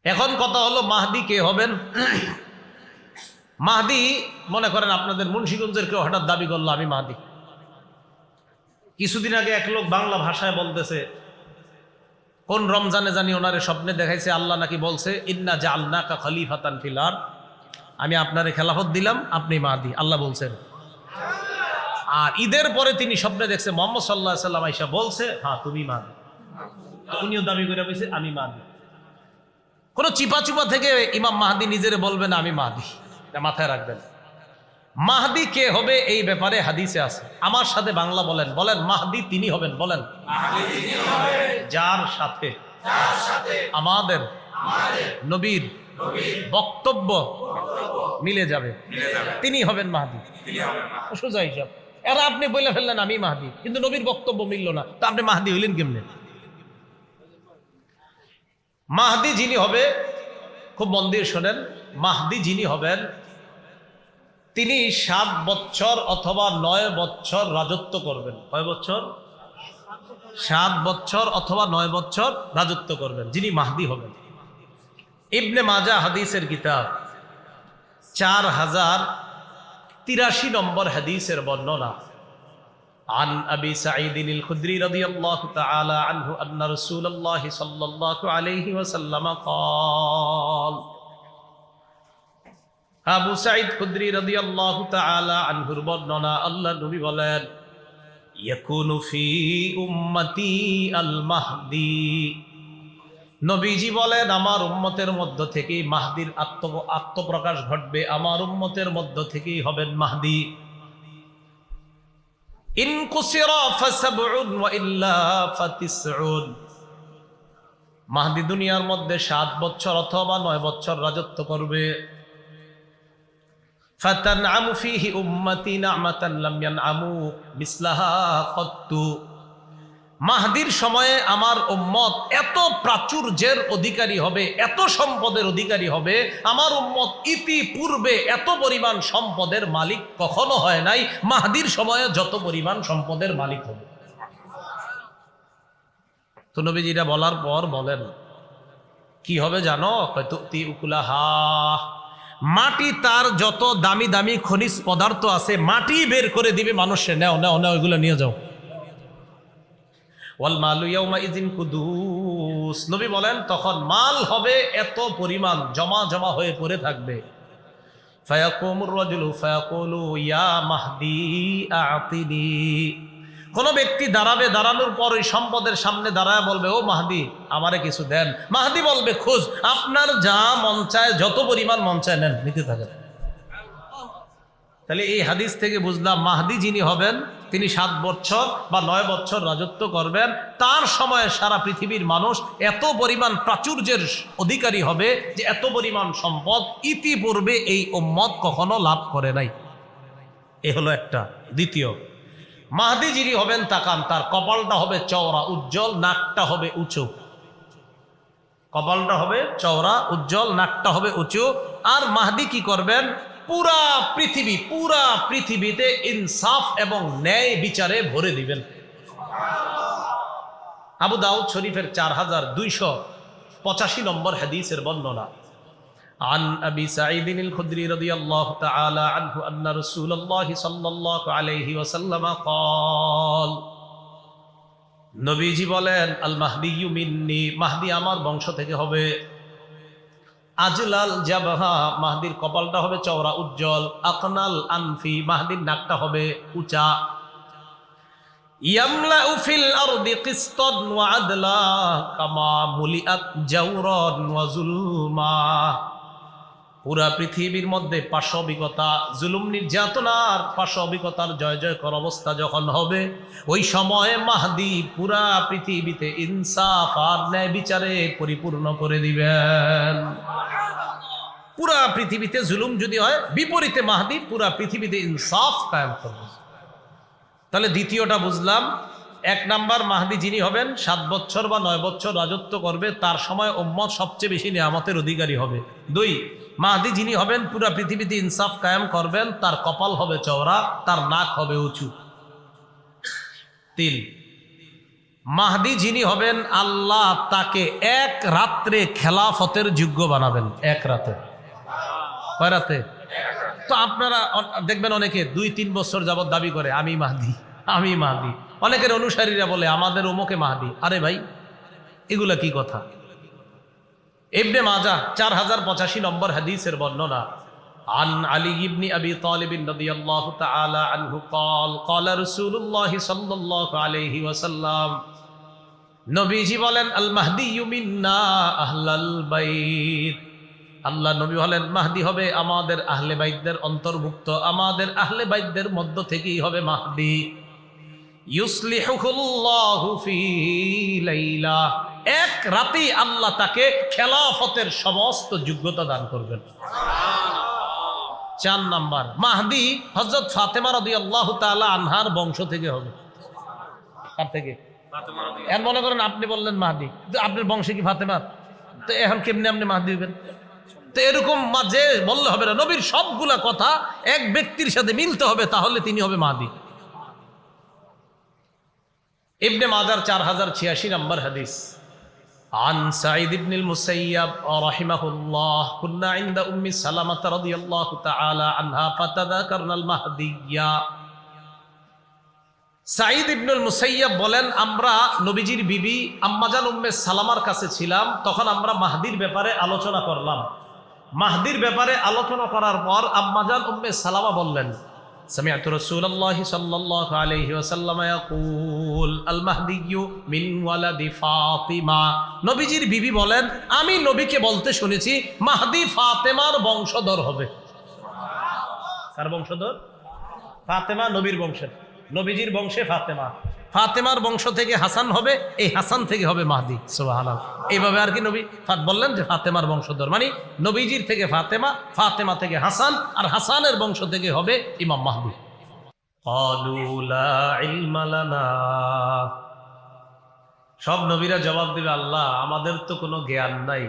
এখন কথা হলো মাহদি কে হবেন। মাহদি মনে করেন আপনাদের মুন্সিগঞ্জের কেউ হঠাৎ দাবি করলো আমি মাহদি। কিছুদিন আগে এক লোক বাংলা ভাষায় বলতেছে কোন রমজানে জানি ওনারে স্বপ্নে দেখাইছে আল্লাহ নাকি বলছে ইন্না জাআলনাকা খলিফাতান ফিল আরদ, আমি আপনারে খেলাফত দিলাম, আপনি মাহদি, আল্লাহ বলছেন। আর ঈদের পরে তিনি স্বপ্নে দেখছে মুহাম্মদ সাল্লাল্লাহু আলাইহি সাল্লাম আয়েশা বলছে হ্যাঁ তুমি মাহদি। উনিও দাবি করে বলছে আমি মাহদি। কোন চিপা চুপা থেকে ইমাম মাহদি নিজেরে বলবে না আমি মাহদি, এটা মাথায় রাখবেন। মাহদি কে হবে এই ব্যাপারে হাদিসে আছে। আমার সাথে বাংলা বলেন, বলেন মাহদি তিনি হবেন, বলেন যার সাথে আমাদের নবীর বক্তব্য মিলে যাবে তিনি হবেন মাহদি। সোজা হিসাব। এরা আপনি বলে ফেললেন আমি মাহদি, কিন্তু নবীর বক্তব্য মিলল না, তা আপনি মাহদি হইলেন কেমনে? মাহদি যিনি হবে, খুব মন দিয়ে শোনেন, মাহদি যিনি হবেন তিনি 7 বছর অথবা 9 বছর রাজত্ব করবেন। কয় বছর? 7 বছর অথবা 9 বছর রাজত্ব করবেন যিনি মাহদি হবেন। ইবনে মাজাহ হাদিসের কিতাব 4083 নম্বর হাদিসের বর্ণনা। عن أبي سعيد الخدري رضي الله تعالى عنه أن رسول الله صلى الله عليه وسلم قال আবু সাঈদ খুদরি রাদিয়াল্লাহু তাআলা আনহুর বর্ণনা, আল্লাহ নবী বলেন ইয়াকুনু ফি উম্মতি আল মাহদি, নবীজি বলেন আমার উম্মতের মধ্য থেকেই মাহদির আত্মপ্রকাশ ঘটবে, আমার উম্মতের মধ্য থেকেই হবেন মাহদি। ইন কুসিরা ফাসাবউন ওয়া ইল্লা ফাতিসউন, মাহদি দুনিয়ার মধ্যে 7 বছর অথবা 9 বছর রাজত্ব করবে। ফাতানআমু ফীহি উম্মতি নি'মাতান লাম ইয়ানআমু মিসলাহা কত্তু, মাহদির সময়ে আমার উম্মত এত প্রাচুর্যের অধিকারী হবে, এত সম্পদের অধিকারী হবে, আমার উম্মত ইতিপূর্বে এত পরিমাণ সম্পদের মালিক কখনো হয় নাই, মাহদির সময়ে যত পরিমাণ সম্পদের মালিক হবে। তো নবীজিরা বলার পর বলেন কি হবে জানো? তুতি উকুলাহা, মাটি তার যত দামি দামি খনিজ পদার্থ আছে মাটি বের করে দিবে মানুষে, নাও নাও নাও এগুলো নিয়ে যাও। ওয়াল মালু ইয়াউমা ইযিন কুদুস, নবী বলেন তখন মাল হবে এত পরিমাণ জমা জমা হয়ে পড়ে থাকবে। ফায়াকুমুর রাজুলু ফায়াকুলু ইয়া মাহদি আতিনি, কোন ব্যক্তি দাঁড়াবে, দাঁড়ানোর পর ওই সম্পদের সামনে দাঁড়ায় বলবে ও মাহদি আমারে কিছু দেন। মাহদি বলবে খোঁজ, আপনার যা মন চায় যত পরিমাণ মন চায় নেন, নিতে থাকেন। তাহলে এই হাদিস থেকে বুঝলাম মাহদি যিনি হবেন তিনি 7 বছর বা 9 বছর রাজত্ব করবেন। তার সময়ে সারা পৃথিবীর মানুষ এত পরিমাণ প্রাচুর্যের অধিকারী হবে যে এত পরিমাণ সম্পদ ইতিপূর্বে এই উম্মত কখনো লাভ করে নাই। এ হলো একটা। দ্বিতীয়, মাহদি যিনি হবেন তাকান, তার কপালটা হবে চওড়া উজ্জ্বল, নাকটা হবে উঁচু। কপালটা হবে চওড়া উজ্জ্বল, নাকটা হবে উঁচু। আর মাহদি কি করবেন? পুরা পৃথিবীতে ইনসাফ এবং ন্যায় বিচারে ভরে দিবেন। আবু দাউদ শরীফের 4285 নম্বর হাদিসের বর্ণনা। عن أبي سعيد الخدري رضي الله تعالى عنه أن رسول الله صلى الله عليه وسلم قال, নবীজি বলেন আল মাহদিয়্যু মিন্নি, মাহদি আমার বংশ থেকে হবে। আজলাল জাবহা, মাহদির কপালটা হবে চওড়া উজ্জ্বল। আকনাল আনফি, মাহদির নাকটা হবে উঁচা। ইয়ামলাউ ফিল আরদি কিসতান ওয়া আদলা কামা মুলিআত জাওরান ওয়া যুলমা, পুরা পৃথিবীর মধ্যে পাশবিকতা, জুলুম নির্যাতনার পাশবিকতার জয় জয়কর অবস্থা যখন হবে, ওই সময়ে মাহদি পুরা পৃথিবীতে ইনসাফ আর ন্যায় বিচারে পরিপূর্ণ করে দিবেন। পুরা পৃথিবীতে জুলুম যদি হয়, বিপরীতে মাহদি পুরা পৃথিবীতে ইনসাফ কায়েম করবে। তাহলে দ্বিতীয়টা বুঝলাম। 1 নাম্বার, মাহদি যিনি হবেন 7 বছর বা 9 বছর রাজত্ব করবে, তার সময় উম্মত সবচেয়ে বেশি নিয়ামতের অধিকারী হবে। 2, মাহদি যিনি হবেন পুরা পৃথিবীতে ইনসাফ কায়েম করবেন, তার কপাল হবে চওড়া, তার নাক হবে উঁচু। 3, মাহদি যিনি হবেন আল্লাহ তাকে এক রাত্রে খেলাফতের যোগ্য বানাবেন। এক রাতে। কয় রাতে? তো আপনারা দেখবেন অনেকে 2-3 বছর যাবত দাবি করে আমি মাহদি, আমি মাহদি। অনেকের অনুসারীরা বলে আমাদের অমুকে মাহদি। আরে ভাই, এগুলা কি কথা? ইবনে মাজাহ 4085 নম্বর হাদিসের বর্ণনা। আন আলী ইবনে আবি তালিব রাদিয়াল্লাহু তাআলা আনহু قال قال رسول الله সাল্লাল্লাহু আলাইহি ওয়াসাল্লাম, নবীজি বলেন আল মাহদিয়্যু মিন্না আহলাল বাইত। আল্লাহ নবী বলেন মাহদি হবে আমাদের আহলে বাইতদের অন্তর্ভুক্ত, আমাদের আহলে বাইতদের মধ্য থেকেই হবে মাহদি। ইউসলিহুল্লাহু ফি লাইলা, এক রাতেই আল্লাহ তাকে খেলাফতের সমস্ত যোগ্যতা দান করবেন। 4 নাম্বার, মাহদি হযরত ফাতেমা রাদিয়াল্লাহু তাআলা আনহার বংশ থেকে হবে। কার থেকে? এর মনে করেন আপনি বললেন মাহদি, তো আপনার বংশে কি ফাতেমা? তো এখন কেমনে আপনি মাহদি হবেন? তো এরকম মাঝে বললে হবে না, নবীর সবগুলা কথা এক ব্যক্তির সাথে মিলতে হবে, তাহলে তিনি হবে মাহদি। ইবনে মাজাহ 4086 নম্বর হাদিস। عن سعيد بن المسيب رحمه الله كنا عند أم سلمة رضي الله تعالى عنها فتذكرنا المهدية। সাঈদ ইবনুল মুসাইয়াব বলেন, আমরা নবীজির বিবি আম্মাজান উম্মে সালামার কাছে ছিলাম, তখন আমরা মাহদির ব্যাপারে আলোচনা করলাম। মাহদির ব্যাপারে আলোচনা করার পর আম্মাজান উম্মে সালামা বললেন, সামিআতু রাসূলুল্লাহি সাল্লাল্লাহু আলাইহি ওয়াসাল্লাম ইয়াকুল আল মাহদিয়্যু মিন ওয়ালাদি ফাতিমা। নবীজির বিবি বলেন, আমি নবীকে বলতে শুনেছি মাহদি ফাতেমার বংশধর হবে। কার বংশধর? ফাতেমা নবীর বংশের, নবীজির বংশে ফাতেমা, ফাতেমার বংশ থেকে হাসান হবে, এই হাসান থেকে হবে মাহদি। সুবহানাল্লাহ। এইভাবে আর কি নবী বললেন যে ফাতেমার বংশধর, মানে নবীজির থেকে ফাতেমা, ফাতেমা থেকে হাসান, আর হাসানের বংশ থেকে হবে ইমাম মাহদি। ক্বালু লা ইলমা লানা, সব নবীরা জবাব দিবে, আল্লাহ আমাদের তো কোনো জ্ঞান নাই,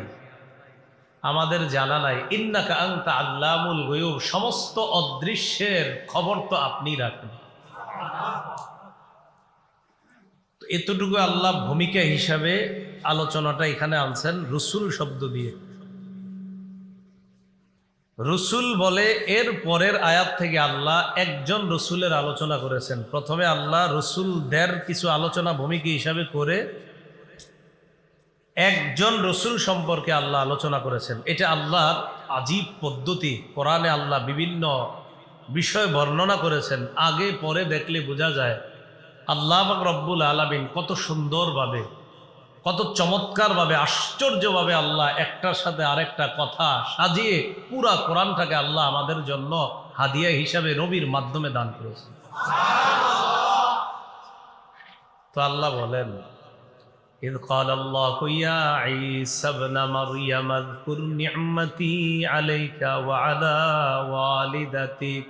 আমাদের জানা নাই। ইন্নাকা আনতা আল্লামুল গুয়ুব, সমস্ত অদৃশ্যের খবর তো আপনিই রাখেন। এতটুকু আল্লাহ ভূমিকা হিসাবে আলোচনাটা এখানে আনছেন রসুল শব্দ দিয়ে। রসুল বলে এর পরের আয়াত থেকে আল্লাহ একজন রসুলের আলোচনা করেছেন। প্রথমে আল্লাহ রসুলদের কিছু আলোচনা ভূমিকা হিসাবে করে একজন রসুল সম্পর্কে আল্লাহ আলোচনা করেছেন। এটা আল্লাহর আজীব পদ্ধতি। কোরআনে আল্লাহ বিভিন্ন বিষয় বর্ণনা করেছেন, আগে পরে দেখলে বোঝা যায় আল্লাহ পাক রব্বুল আলামিন কত সুন্দরভাবে, কত চমৎকারভাবে, আশ্চর্যভাবে আল্লাহ একটার সাথে আরেকটা কথা সাজিয়ে পুরা কোরআনটাকে আল্লাহ আমাদের জন্য হাদিয়া হিসাবে নবীর মাধ্যমে দান করেছেন। তো আল্লাহ বলেন, إذ قال الله يا عيسى ابن مريم اذكر نعمتي عليك وعلى والدتك।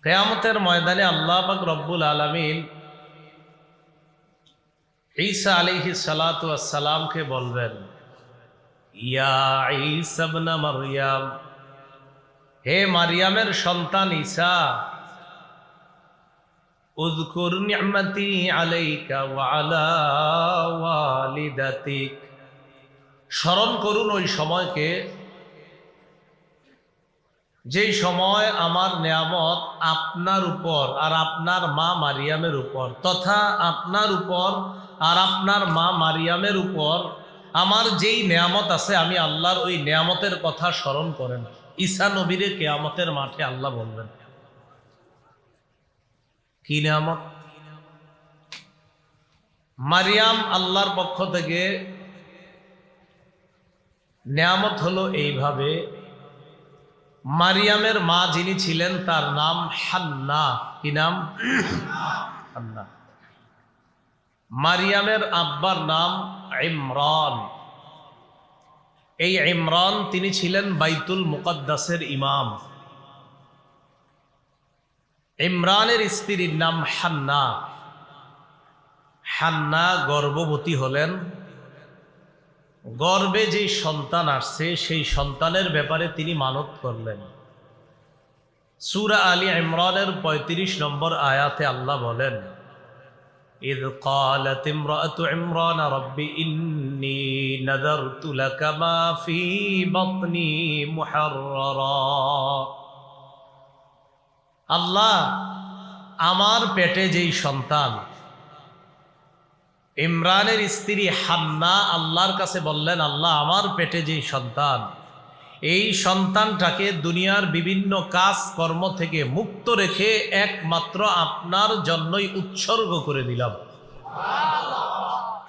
কিয়ামতের ময়দানে আল্লাহ পাক রব্বুল আলামিন ঈসা আলাইহিস সালাতু ওয়াস সালামকে বলবেন, ইয়া ঈসা ইবনে মারইয়াম, হে মারইয়ামের সন্তান ঈসা, উযকুর নি'মাতি আলাইকা ওয়া আলা ওয়ালিদাতিক, স্মরণ করুন ওই সময়কে যেই সময় আমার নেয়ামত আপনার উপর আর আপনার মা মারিয়ামের উপর, তথা আপনার উপর আর আপনার মা মারিয়ামের উপর আমার যেই নেয়ামত আছে, আমি আল্লাহর ওই নেয়ামতের কথা স্মরণ করেন। ঈসা নবীরে কিয়ামতের মাঠে আল্লাহ বলবেন, কি নেয়ামত? মারিয়াম আল্লাহর পক্ষ থেকে নেয়ামত হলো এইভাবে, মারিয়ামের মা যিনি ছিলেন তার নাম হান্না। কি নাম? হান্না। মারিয়ামের আব্বার নাম ইমরান। এই ইমরান তিনি ছিলেন বাইতুল মুকদ্দাসের ইমাম। ইমরানের স্ত্রীর নাম হান্না। হান্না গর্ভবতী হলেন। গর্ভে যেই সন্তান আসছে সেই সন্তানের ব্যাপারে তিনি মানত করলেন। সূরা আলী ইমরানের 35 নম্বর আয়াতে আল্লাহ বলেন, إذ قالت امرأة عمران رب إني نذرت لك ما في بطني محررا আল্লাহ আমার পেটে যেই সন্তান, ইমরানের স্ত্রী হান্না আল্লাহর কাছে বললেন, আল্লাহ আমার পেটে যেই সন্তান, এই সন্তানটাকে দুনিয়ার বিভিন্ন কাজ কর্ম থেকে মুক্ত রেখে একমাত্র আপনার জন্যই উৎসর্গ করে দিলাম।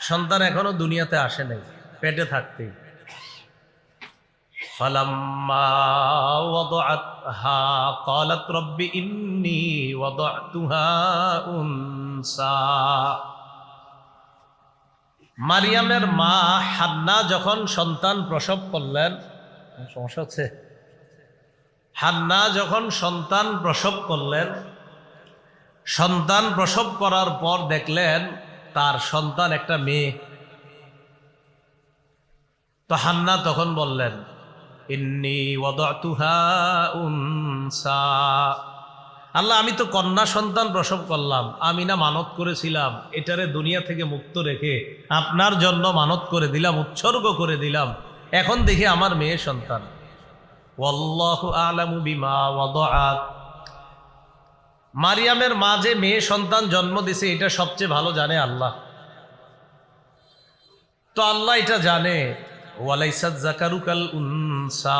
সন্তান এখনো দুনিয়াতে আসে নাই, পেটে থাকতেই। ফালাম্মা ওয়াদাআতহা ক্বালাত রব্বি ইন্নী ওয়াদাতুহা উনসা। মারিয়ামের মা হান্না যখন সন্তান প্রসব করলেন, সমস্যা হচ্ছে, হান্না যখন সন্তান প্রসব করলেন, সন্তান প্রসব করার পর দেখলেন তার সন্তান একটা মেয়ে। তো হান্না তখন বললেন, ইন্নী ওয়াদাতুহা উনসা, আল্লাহ আমি তো কন্যা সন্তান প্রসব করলাম, আমি না মানত করেছিলাম এটারে দুনিয়া থেকে মুক্ত রেখে আপনার জন্য মানত করে দিলাম, উৎসর্গ করে দিলাম, এখন দেখি আমার মেয়ে সন্তান। ওয়াল্লাহু আ'লামু বিমা ওয়াদাআত। মারিয়ামের মা যে মেয়ে সন্তান জন্ম দিছে এটা সবচেয়ে ভালো জানে আল্লাহ। তো আল্লাহ এটা জানে, ওয়ালাইসাত যাকারু কাল উনসা।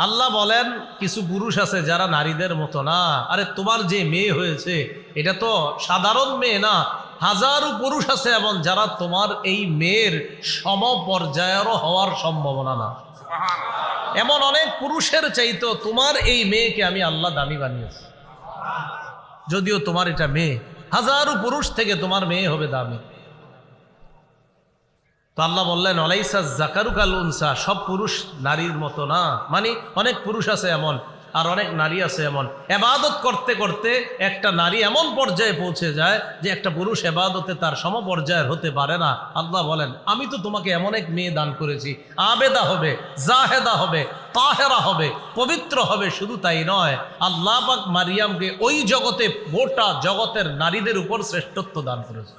আল্লাহ বলেন কিছু পুরুষ আছে যারা নারীদের মতো না। আরে তোমার যে মেয়ে হয়েছে এটা তো সাধারণ মেয়ে না, হাজারো পুরুষ আছে এমন যারা তোমার এই মেয়ের সমপর্যায়েরও হওয়ার সম্ভাবনা না। এমন অনেক পুরুষের চাইতো তোমার এই মেয়েকে আমি আল্লাহ দামি বানিয়েছি। যদিও তোমার এটা মেয়ে, হাজারো পুরুষ থেকে তোমার মেয়ে হবে দামি। তো আল্লাহ বললেন, ওয়ালাইসা যাকারু কাল উনসা, সব পুরুষ নারীর মতো না। মানে অনেক পুরুষ আছে এমন, আর অনেক নারী আছে এমন। ইবাদত করতে করতে একটা নারী এমন পর্যায়ে পৌঁছে যায় যে একটা পুরুষ ইবাদতে তার সমপর্যায়ের হতে পারে না। আল্লাহ বলেন, আমি তো তোমাকে এমন এক মেয়ে দান করেছি, আবেদা হবে, জাহেদা হবে, তাহেরা হবে, পবিত্র হবে। শুধু তাই নয়, আল্লাহ পাক মারিয়ামকে ওই জগতে, গোটা জগতের নারীদের উপর শ্রেষ্ঠত্ব দান করেছে।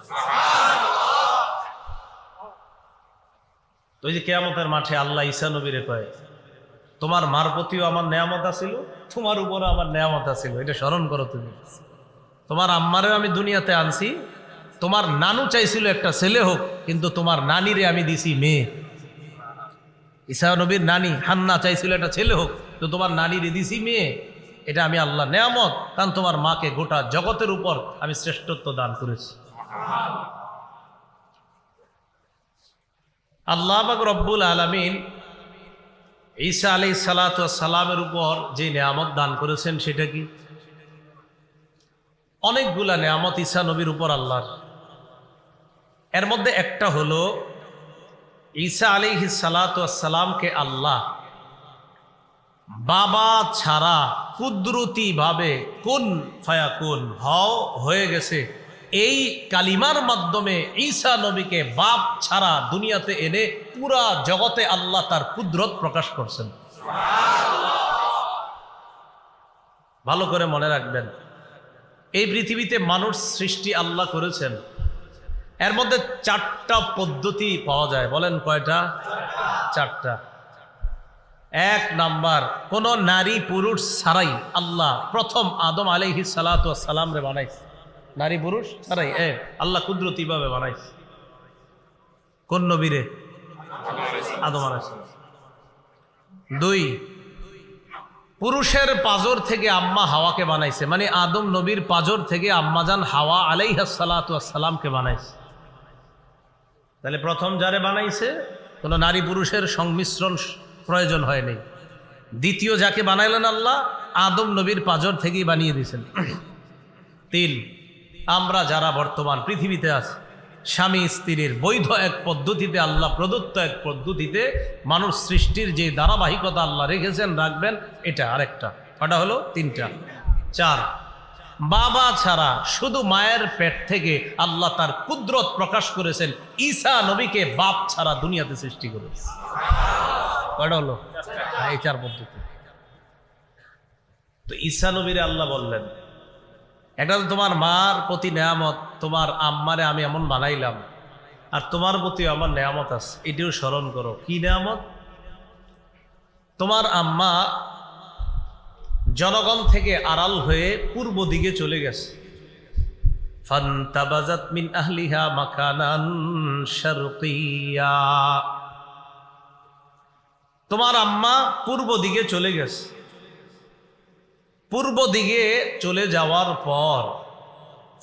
তো ওই যে কিয়ামতের মাঠে আল্লাহ ঈসা নবীরে কয়, তোমার মার প্রতিও আমার নেয়ামত আছিল, তোমার উপরও আমার নেয়ামত আছিল, এটা স্মরণ করো তুমি। তোমার আম্মারেও আমি দুনিয়াতে আনছি, তোমার নানু চাইছিল একটা ছেলে হোক, কিন্তু তোমার নানিরে আমি দিছি মেয়ে। ঈসা নবীর নানি হান্না চাইছিল একটা ছেলে হোক, তো তোমার নানিরে দিছি মেয়ে। এটা আমি আল্লাহ নেয়ামত, কারণ তোমার মাকে গোটা জগতের উপর আমি শ্রেষ্ঠত্ব দান করেছি। আল্লাহ পাক রব্বুল আলামিন ঈসা আলাইহিস সালাতু ওয়াস সালামের উপর যে নেয়ামত দান করেছেন সেটা কি? অনেকগুলা নেয়ামত ঈসা নবীর উপর আল্লাহর। এর মধ্যে একটা হলো ঈসা আলাইহিস সালাতু ওয়াস সালামকে আল্লাহ বাবা ছাড়া কুদরতি ভাবে কুন ফায়াকুন, হও হয়ে গেছে, এই কালিমার মাধ্যমে ঈসা নবীকে বাপ ছাড়া দুনিয়াতে এনে পুরা জগতে আল্লাহ তার কুদরত প্রকাশ করছেন। ভালো করে মনে রাখবেন, এই পৃথিবীতে মানুষ সৃষ্টি আল্লাহ করেছেন, এর মধ্যে 4টা পদ্ধতি পাওয়া যায়। বলেন কয়টা? 4টা। 1 নাম্বার, কোন নারী পুরুষ ছাড়াই আল্লাহ প্রথম আদম আলাইহিস সালাতু ওয়াস সালাম রে বানাইছে। নারী পুরুষ ছাড়াই আল্লাহ কুদরতি ভাবে বানাইছে। কোন নবীরে? আদম আলাইহিস সালাম। 2, পুরুষের পাজর থেকে আম্মা হাওয়াকে বানাইছে, মানে আদম নবীর পাজর থেকে আম্মাজান হাওয়া আলাইহিস সালাতু ওয়াস সালামকে বানাইছে। তাহলে প্রথম যারে বানাইছে কোন নারী পুরুষের সংমিশ্রণ প্রয়োজন হয়নি। দ্বিতীয় যাকে বানাইলেন আল্লাহ, আদম নবীর পাজর থেকেই বানিয়ে দিয়েছেন। 3, আমরা যারা বর্তমান পৃথিবীতে আছি, স্বামী স্ত্রীর বৈধ এক পদ্ধতিতে, আল্লাহ প্রদত্ত এক পদ্ধতিতে মানুষ সৃষ্টির যে ধারাবাহিকতা আল্লাহ রেখেছেন, রাখবেন, এটা আরেকটা। কটা হলো? 3টা। 4, বাবা ছাড়া শুধু মায়ের পেট থেকে আল্লাহ তার কুদরত প্রকাশ করেছেন, ঈসা নবীকে বাপ ছাড়া দুনিয়াতে সৃষ্টি করেছে। কটা হলো? এই 4 পদ্ধতি। তো ঈসা নবীরে আল্লাহ বললেন, একটা তো তোমার মার প্রতি নেয়ামত, তোমার আম্মারে আমি এমন বানাইলাম, আর তোমার প্রতি আমার নেয়ামত আছে, এটিও স্মরণ করো। কি নেয়ামত? তোমার আম্মা জনগণ থেকে আড়াল হয়ে পূর্ব দিকে চলে গেছে। ফান্তাবাজাত মিন আহলিহা মাকানান শারকিয়া। তোমার আম্মা পূর্ব দিকে চলে গেছে। পূর্ব দিকে চলে যাওয়ার পর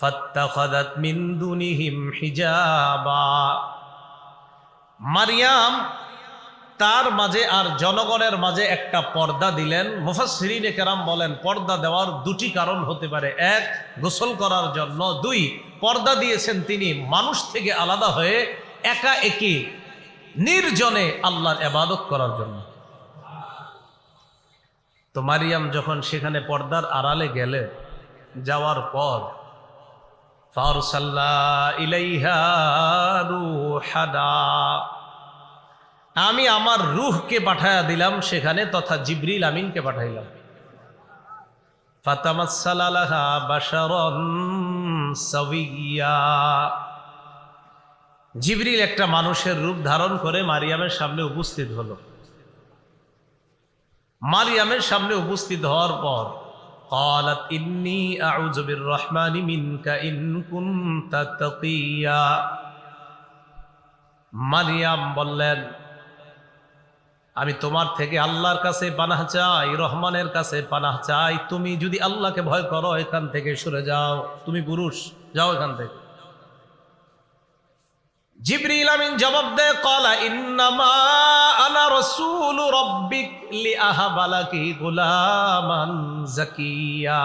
ফাত্তাখাযাত মিন দুনিহিম হিজাবা, মারিয়াম তার মাঝে আর জনগণের মাঝে একটা পর্দা দিলেন। মুফাসসিরিনে কেরাম বলেন পর্দা দেওয়ার দুটি কারণ হতে পারে। এক, গোসল করার জন্য। দুই, পর্দা দিয়েছেন তিনি মানুষ থেকে আলাদা হয়ে একা একি নির্জনে আল্লাহর ইবাদত করার জন্য। তো মারিয়াম যখন সেখানে পর্দার আড়ালে গেলে, যাওয়ার পর ফারসালনা ইলাইহা রূহানা, আমি আমার রূহকে পাঠায়া দিলাম সেখানে, তথা জিবরিল আমিনকে পাঠাইলাম। ফাতামাসসালা লাহা বাশারান সাওয়িয়া, জিবরিল একটা মানুষের রূপ ধারণ করে মারিয়ামের সামনে উপস্থিত হলো। মারিয়ামের সামনে উপস্থিত হওয়ার পর ক্বালাত ইন্নী আউযু বিররহমানি মিনকা ইন কুনতা তাকিয়া, মারিয়াম বললেন আমি তোমার থেকে আল্লাহর কাছে পানাহ চাই, রহমানের কাছে পানাহ চাই। তুমি যদি আল্লাহকে ভয় করো এখান থেকে সরে যাও, তুমি পুরুষ, যাও এখান থেকে। জিবরিল আমিন জবাব দেয় ক্বালা ইন্নামা আনা রাসূলু রাব্বিক লিআহাবা লাকি গুলামান যাকিয়া,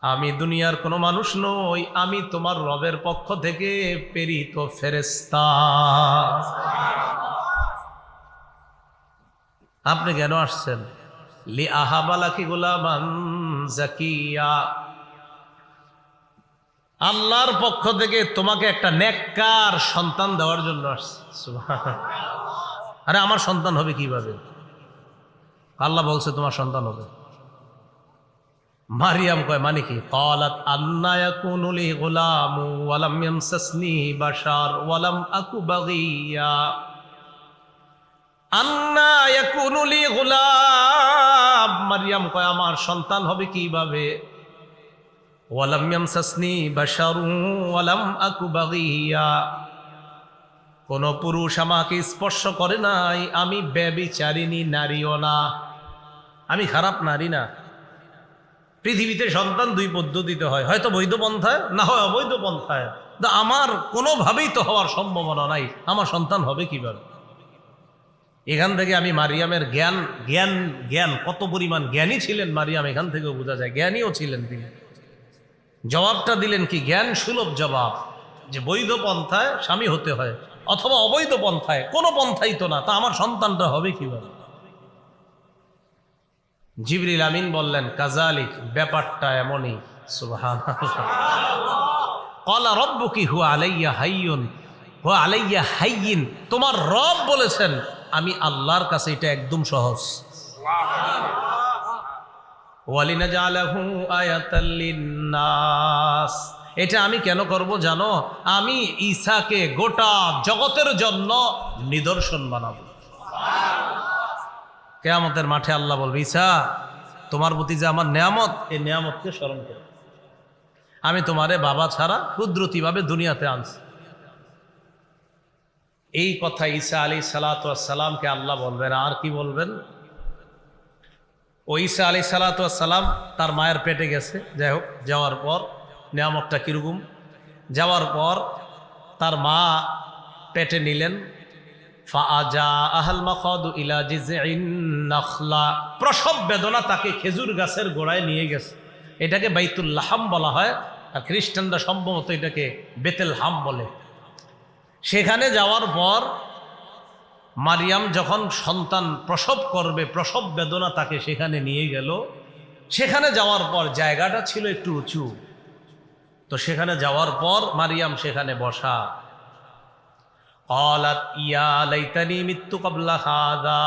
আমি দুনিয়ার কোনো মানুষ নই, আমি তোমার রবের পক্ষ থেকে প্রেরিত ফেরেশতা। আপনি কেন আসছেন? লিআহাবা লাকি গুলামান যাকিয়া, আল্লাহর পক্ষ থেকে তোমাকে একটা নেককার সন্তান দেওয়ার জন্য আসছে। সুবহানাল্লাহ। আরে আমার সন্তান হবে কিভাবে? আল্লাহ বলছে তোমার সন্তান হবে। মারিয়াম কয় মানে কি? ক্বালাত আন্না ইয়াকুনু লি গুলামু ওয়া লাম ইয়ামসাসনি বাশার ওয়া লাম আকু বাগিয়া, আন্না ইয়াকুনু লি গুলাম, মারিয়াম কয় আমার সন্তান হবে কিভাবে? ওয়ালাম ইয়ামসাসনি বাশারুন ওয়ালাম আকু বাগিয়া, কোন পুরুষ আমাকে স্পর্শ করে নাই, আমি ব্যভিচারিণী নারীও না, আমি খারাপ নারী না। পৃথিবীতে সন্তান দুই পদ্ধতিতে হয়, হয়তো বৈধ পন্থায়, না হয় অবৈধ পন্থায়। আমার কোনোভাবেই তো হওয়ার সম্ভাবনা নাই, আমার সন্তান হবে কিভাবে? এখান থেকে আমি মারিয়ামের জ্ঞান জ্ঞান জ্ঞান কত পরিমাণ জ্ঞানী ছিলেন মারিয়াম, এখান থেকেও বোঝা যায় জ্ঞানীও ছিলেন তিনি। জবাবটা দিলেন কি জ্ঞান সুলভ জবাব, যে বৈধ পন্থায় স্বামী হতে হয় অথবা অবৈধ পন্থায়, কোনো পন্থাই তো না, তা আমার সন্তানটা হবে কিভাবে? জিবরিল আমিন বললেন কাযালিক, ব্যাপারটা এমনই। সুবহানাল্লাহ। ক্বালা রাব্বুকি হুয়া আলাইয়া হাইয়ুন হুয়া আলাইয়া হাইয়িন, তোমার রব বলেছেন আমি আল্লাহর কাছে এটা একদম সহজ। ওয়ালিনাজআলাহু আয়াতাল লিন্নাস, এটা আমি কেন করব জানো? আমি ঈসাকে গোটা জগতের জন্য নিদর্শন বানাবো। কিয়ামতের মাঠে আল্লাহ বলবে ঈসা তোমার প্রতি যে আমার নেয়ামত, এই নেয়ামতকে স্মরণ করো, আমি তোমারে বাবা ছাড়া কুদরতিভাবে দুনিয়াতে আনছি। এই কথা ঈসা আলাইহিস সালাতু ওয়াস সালামকে আল্লাহ বলবেন। আর কি বলবেন? ও ঈসা আলাইহিস সালাতু ওয়াস সালাম তার মায়ের পেটে গেছে, যাই হোক, যাওয়ার পর নেয়ামতটা কিরকম, যাওয়ার পর তার মা পেটে নিলেন। ফাআজা আহল মাখাদু ইলা জিযইন নাখলা, প্রসব বেদনা তাকে খেজুর গাছের গোড়ায় নিয়ে গেছে। এটাকে বাইতুল লাহাম বলা হয়, আর খ্রিস্টানরা সম্ভবত এটাকে বেতেল হাম বলে। সেখানে যাওয়ার পর মারিয়াম যখন সন্তান প্রসব করবে, প্রসব বেদনা তাকে সেখানে নিয়ে গেল। সেখানে যাওয়ার পর জায়গাটা ছিল একটু উঁচু, তো সেখানে যাওয়ার পর মারিয়াম সেখানে বসা। ক্বালাত ইয়া লাইতানি মিত্তু ক্বাবলা হাযা,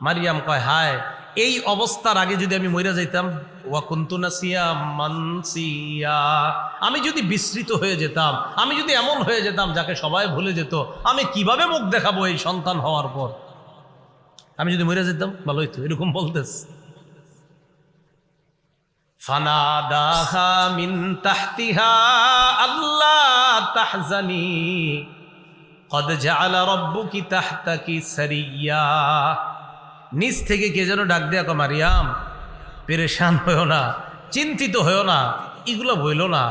মারিয়াম কয় হায় এই অবস্থার আগে যদি আমি মরে যাইতাম। ওয়া কুনতু নাসিয়াম মানসিয়া, আমি যদি বিস্মৃত হয়ে যেতাম, আমি যদি এমন হয়ে যেতাম যাকে সবাই ভুলে যেত, আমি কিভাবে মুখ দেখাবো এই সন্তান হওয়ার পর? আমি যদি মরে যেতাম ভালো হইতো, এরকম বলতেস। ফানাদাহা মিন তাহতিহা আল্লা তাহজানি কদ জাআলা রাব্বুকি তাহতাকি সারিয়া। নিচ থেকে কে যেন ডাক দেয়া, কো মারিয়াম পেরেশান হয়েও না, চিন্তিত হয়েও না, এগুলো বইল না,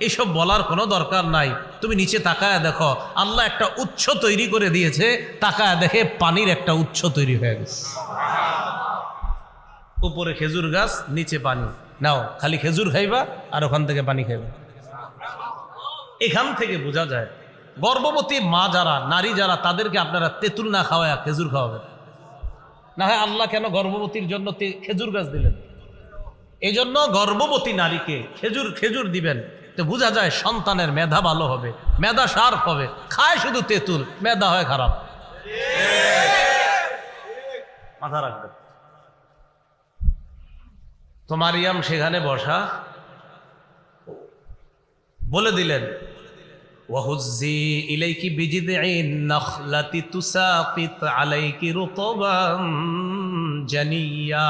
এসব বলার কোনো দরকার নাই। তুমি নিচে তাকায় দেখো, আল্লাহ একটা উৎস তৈরি করে দিয়েছে। তাকায় দেখে পানির একটা উৎস তৈরি হয়ে গেছে। উপরে খেজুর গাছ, নিচে পানি। নাও খালি খেজুর খাইবা আর ওখান থেকে পানি খাইবা। এখান থেকে বোঝা যায় গর্ভবতী মা যারা, নারী যারা, তাদেরকে আপনারা তেঁতুল না খাওয়ায় খেজুর খাওয়াবেন না। হয় আল্লাহ কেন গর্ভবতীর জন্য খেজুর গাছ দিলেন? এই জন্য গর্ভবতী নারীকে খেজুর দিবেন, তো বোঝা যায় সন্তানের মেধা ভালো হবে, মেধা শার্প হবে। খায় শুধু তেঁতুল, মেধা হয় খারাপ। মাথা রাখবেন। তো মারিয়াম সেখানে বসা, বলে দিলেন ওয়াহুজ্জি ইলাইকি বিজিদঈন নাখলাতি তুসাকিত আলাইকি রুতবান জানিয়া।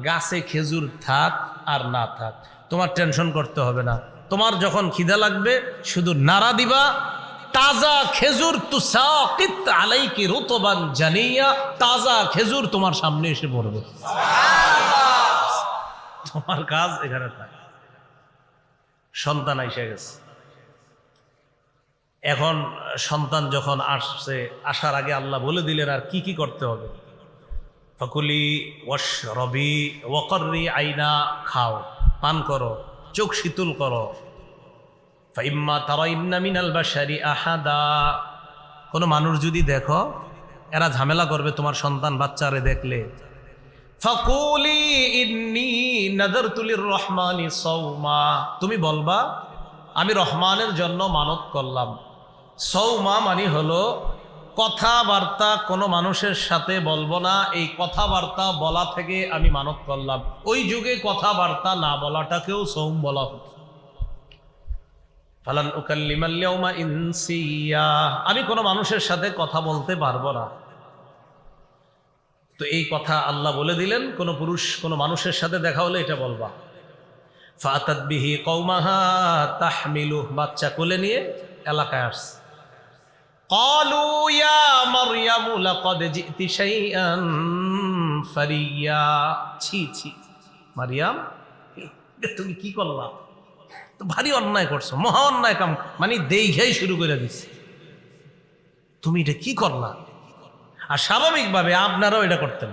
গাছে খেজুর থাক আর না থাক, তোমার টেনশন করতে হবে না। তোমার যখন খিদা লাগবে শুধু নাড়া দিবা, তাজা খেজুর, তুসাকিত আলাইকি রুতবান জানিয়া, তাজা খেজুর তোমার সামনে এসে পড়বে। তোমার কাজ এখানে থাক। সন্তান এসে গেছে। এখন সন্তান যখন আসছে, আসার আগে আল্লাহ বলে দিলেন আর কি কি করতে হবে। ফাকুলি ওয়াশরবি ওয়াকর্রি আইনা, খাও, পান করো, চোখ শীতল করো। ফাইম্মা তারাইন্না মিনাল বাশারি আহাদা, কোনো মানুষ যদি দেখো, এরা ঝামেলা করবে তোমার সন্তান বাচ্চারে দেখলে। ফাকুলি ইন্নী নাযারতু লির-রহমানি সাওমা, তুমি বলবা আমি রহমানের জন্য মানত করলাম। সৌমা মানে হলো কথাবার্তা কোনো মানুষের সাথে বলবো না, এই কথাবার্তা বলা থেকে আমি মানত করলাম। ওই যুগে কথাবার্তা না বলাটাকেও সৌম বলা হতো। ফালান উকাল্লিমাল ইয়াউমা ইনসিয়া, আমি কোনো মানুষের সাথে কথা বলতে পারবো না। তো এই কথা আল্লাহ বলে দিলেন, কোনো পুরুষ কোনো মানুষের সাথে দেখা হলে এটা বলবা। ফাতাত বিহি কওমাহা তাহমিলু, বাচ্চা কোলে নিয়ে এলাকায় আসছে। ক্বালু ইয়া মারইয়ামু লাকাদ জিতি শাইআন ফারিয়া, ছি ছি মারিয়াম, তুমি কি করলা? তো ভারী অন্যায় করছো, মহা অন্যায় কাম, মানে দেখাই শুরু করে দিচ্ছে। তুমি এটা কি করলা? আর স্বাভাবিকভাবে আপনারাও এটা করতেন।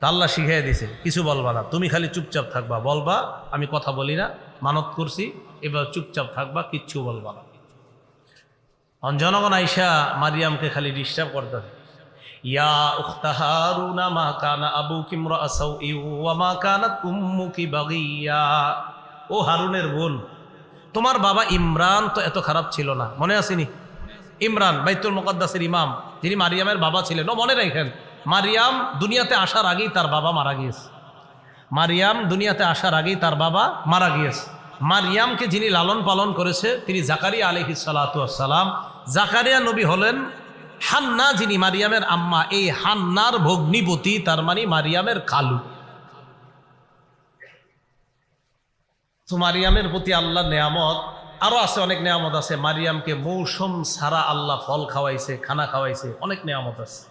আল্লাহ শিখিয়ে দিছে, কিছু বলবা না, তুমি খালি চুপচাপ থাকবা। বলবা আমি কথা বলি না, মানত করছি, এবার চুপচাপ থাকবা, কিচ্ছু বলবা না। জনগণ আইসা মারিয়ামকে খালি ডিস্টার্ব করতে, ইয়া উখতা হারুনা মা কানা আবুকি ইমরাআ সাউই ওয়া মা কানাত উম্মুকি বাগিয়া। ও হারুনের বোন, তোমার বাবা ইমরান তো এত খারাপ ছিল না, মনে আসেনি? ইমরান বাইতুল মুকাদ্দাসের ইমাম, যিনি মারিয়ামের বাবা ছিলেন। ও মনে রাখেন, মারিয়াম দুনিয়াতে আসার আগেই তার বাবা মারা গিয়েছে। মারিয়াম দুনিয়াতে আসার আগেই তার বাবা মারা গিয়েছে। মারিয়ামকে যিনি লালন পালন করেছে তিনি জাকারিয়া আলাইহিস সালাতু ওয়াস সালাম। জাকারিয়া নবী হলেন হান্না, যিনি মারিয়ামের আম্মা, এই হান্নার ভগ্নিপতি, তার মানে মারিয়ামের খালু। তো মারিয়ামের প্রতি আল্লাহর নেয়ামত আরো আছে, অনেক নেয়ামত আছে। মারিয়ামকে মৌসুম ছাড়া আল্লাহ ফল খাওয়াইছে, খানা খাওয়াইছে, অনেক নেয়ামত আছে।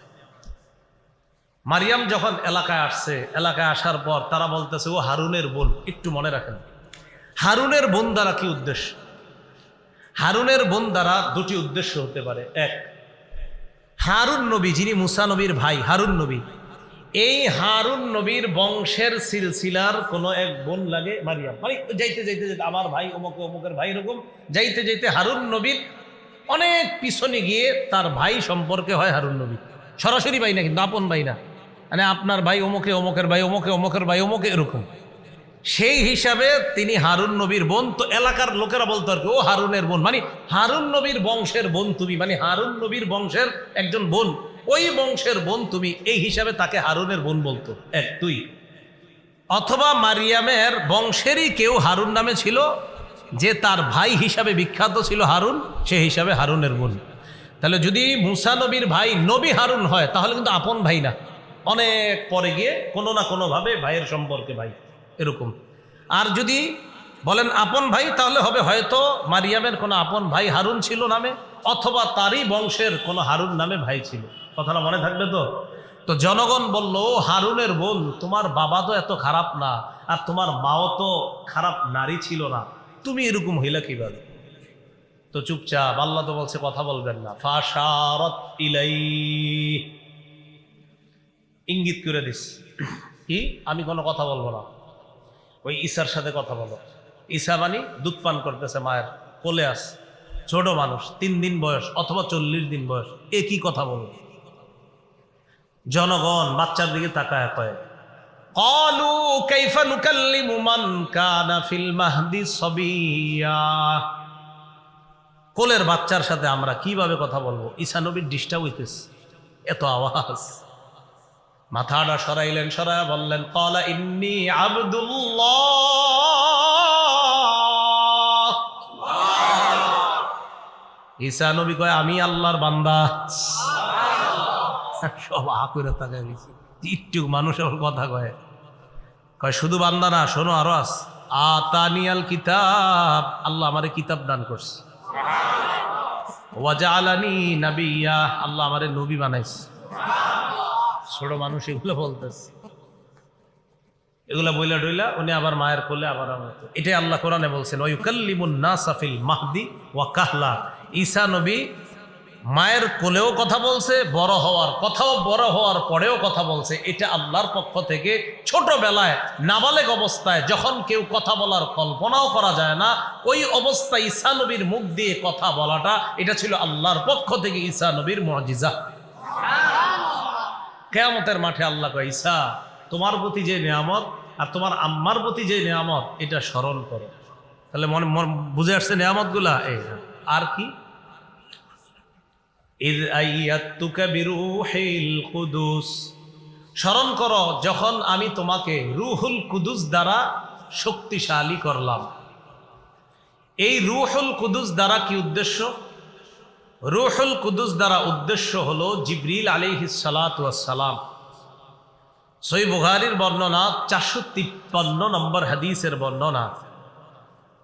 মারিয়াম যখন এলাকায় আসছে, এলাকায় আসার পর তারা বলতেছে ও হারুনের বোন। একটু মনে রাখেন, হারুনের বোন দ্বারা কি উদ্দেশ্য? হারুনের বোন দ্বারা দুটি উদ্দেশ্য হতে পারে। এক, হারুন নবী যিনি মুসা নবীর ভাই, হারুন নবী, এই হারুন নবীর বংশের সিলসিলার কোনো এক বোন লাগে মারিয়াম। মানে যাইতে যাইতে যাইতে আমার ভাই অমুকে অমুকের ভাই, এরকম যাইতে যাইতে হারুন নবীর অনেক পিছনে গিয়ে তার ভাই সম্পর্কে হয় হারুন নবী। সরাসরি ভাই না, কিন্তু আপন ভাই না, মানে আপনার ভাই অমুকে অমুকের ভাই অমুকে অমুকের ভাই অমুকে, এরকম। সেই হিসাবে তিনি হারুন নবীর বোন। তো এলাকার লোকেরা বলতো আর কি, ও হারুনের বোন, মানে হারুন নবীর বংশের বোন তুমি, মানে হারুন নবীর বংশের একজন বোন। ওই বংশের বোন তুমি, এই হিসাবে তাকে হারুনের বোন বলতো। এক দুই, অথবা মারিয়ামের বংশেরই কেউ হারুন নামে ছিল, যে তার ভাই হিসাবে বিখ্যাত ছিল হারুন, সে হিসাবে হারুনের বোন। তাহলে যদি মুসা নবীর ভাই নবী হারুন হয়, তাহলে কিন্তু আপন ভাই না, অনেক পরে গিয়ে কোনো না কোনোভাবে ভাইয়ের সম্পর্কে ভাই এরকম। আর যদি বলেন আপন ভাই, তাহলে হবে হয়তো মারিয়ামের কোনো আপন ভাই হারুন ছিল নামে, অথবা তারই বংশের কোনো হারুন নামে ভাই ছিল। কথাটা মনে থাকবে তো? তো জনগণ বলল, হারুনের বোন, তোমার বাবা তো এত খারাপ না, আর তোমার মাও তো খারাপ নারী ছিল না, তুমি এরকম হইলা কিভাবে? তো চুপচাপ, আল্লাহ তো বলছে কথা বলবেন না। ফাশারাত ইলাই, ইঙ্গিত করে দিস কি আমি কোনো কথা বলবো না, ওই ঈসার সাথে কথা বলো। ঈসা মানে দুধ পান করতেছে, মায়ের কোলে আস, ছোট মানুষ, 3 দিন বয়স অথবা 40 দিন বয়স, এ কি কথা বলবে? জনগণ বাচ্চার দিকে তাকায় কয়, ক্বালু কাইফা নুকাল্লিমু মান কানা ফিল মাহদি সাবিয়্যা, কোলের বাচ্চার সাথে আমরা কিভাবে কথা বলবো? ঈসা নবীর ডিস্টার্ব হইতেছে, এত আওয়াজ। মাথাটা সরাইলেন, সরায়া বললেন, ক্বালা ইন্নী আবদুল্লাহ। ঈসা নবী কয়, আমি আল্লাহর বান্দা। সব আকুরে তাকায় গেছে, একটু মানুষ আমার কথা কয়, কয় শুধু বান্দা না, শোনো আরো আস, আতানিয়াল কিতাব, আল্লাহ আমারে কিতাব দান করছে, ওয়াজআলানি নাবিয়্যা, আল্লাহ আমারে নবী বানাইছে। ছোট মানুষ এগুলো বলতেছে, এগুলা বইলা ডইলা উনি আবার মায়ের কোলে, আবার আমার। এটাই আল্লাহ কোরআনে বলছেন, ওয়ায়ুকাল্লিমুন নাসা ফিল মাহদি ওয়া কাহলা। ঈসা নবী মায়ের কোলেও কথা বলছে, বড় হওয়ার কথাও, বড় হওয়ার পরেও কথা বলছে। এটা আল্লাহর পক্ষ থেকে ছোটবেলায় নাবালেগ অবস্থায় যখন কেউ কথা বলার কল্পনাও করা যায় না, ওই অবস্থায় ঈসা নবীর মুখ দিয়ে কথা বলাটা, এটা ছিল আল্লাহর পক্ষ থেকে ঈসা নবীর মুআজিজা। কিয়ামতের মাঠে আল্লাহ কয়, ঈসা তোমার প্রতি যে নিয়ামত আর তোমার আম্মার প্রতি যে নিয়ামত, এটা স্মরণ করো। তাহলে মনে বুঝে আসছে নিয়ামত গুলা। এই আর কি, ইয আইয়াতুকা বিরূহিল কুদুস, স্মরণ করো যখন আমি তোমাকে রূহুল কুদুস দ্বারা শক্তিশালী করলাম। এই রূহুল কুদুস দ্বারা কি উদ্দেশ্য? রূহুল কুদুস দ্বারা উদ্দেশ্য হলো জিবরিল আলাইহিস সালাতু ওয়াস সালাম। সহিহ বুখারীর বর্ণনা, 453 নম্বর হাদিসের বর্ণনা।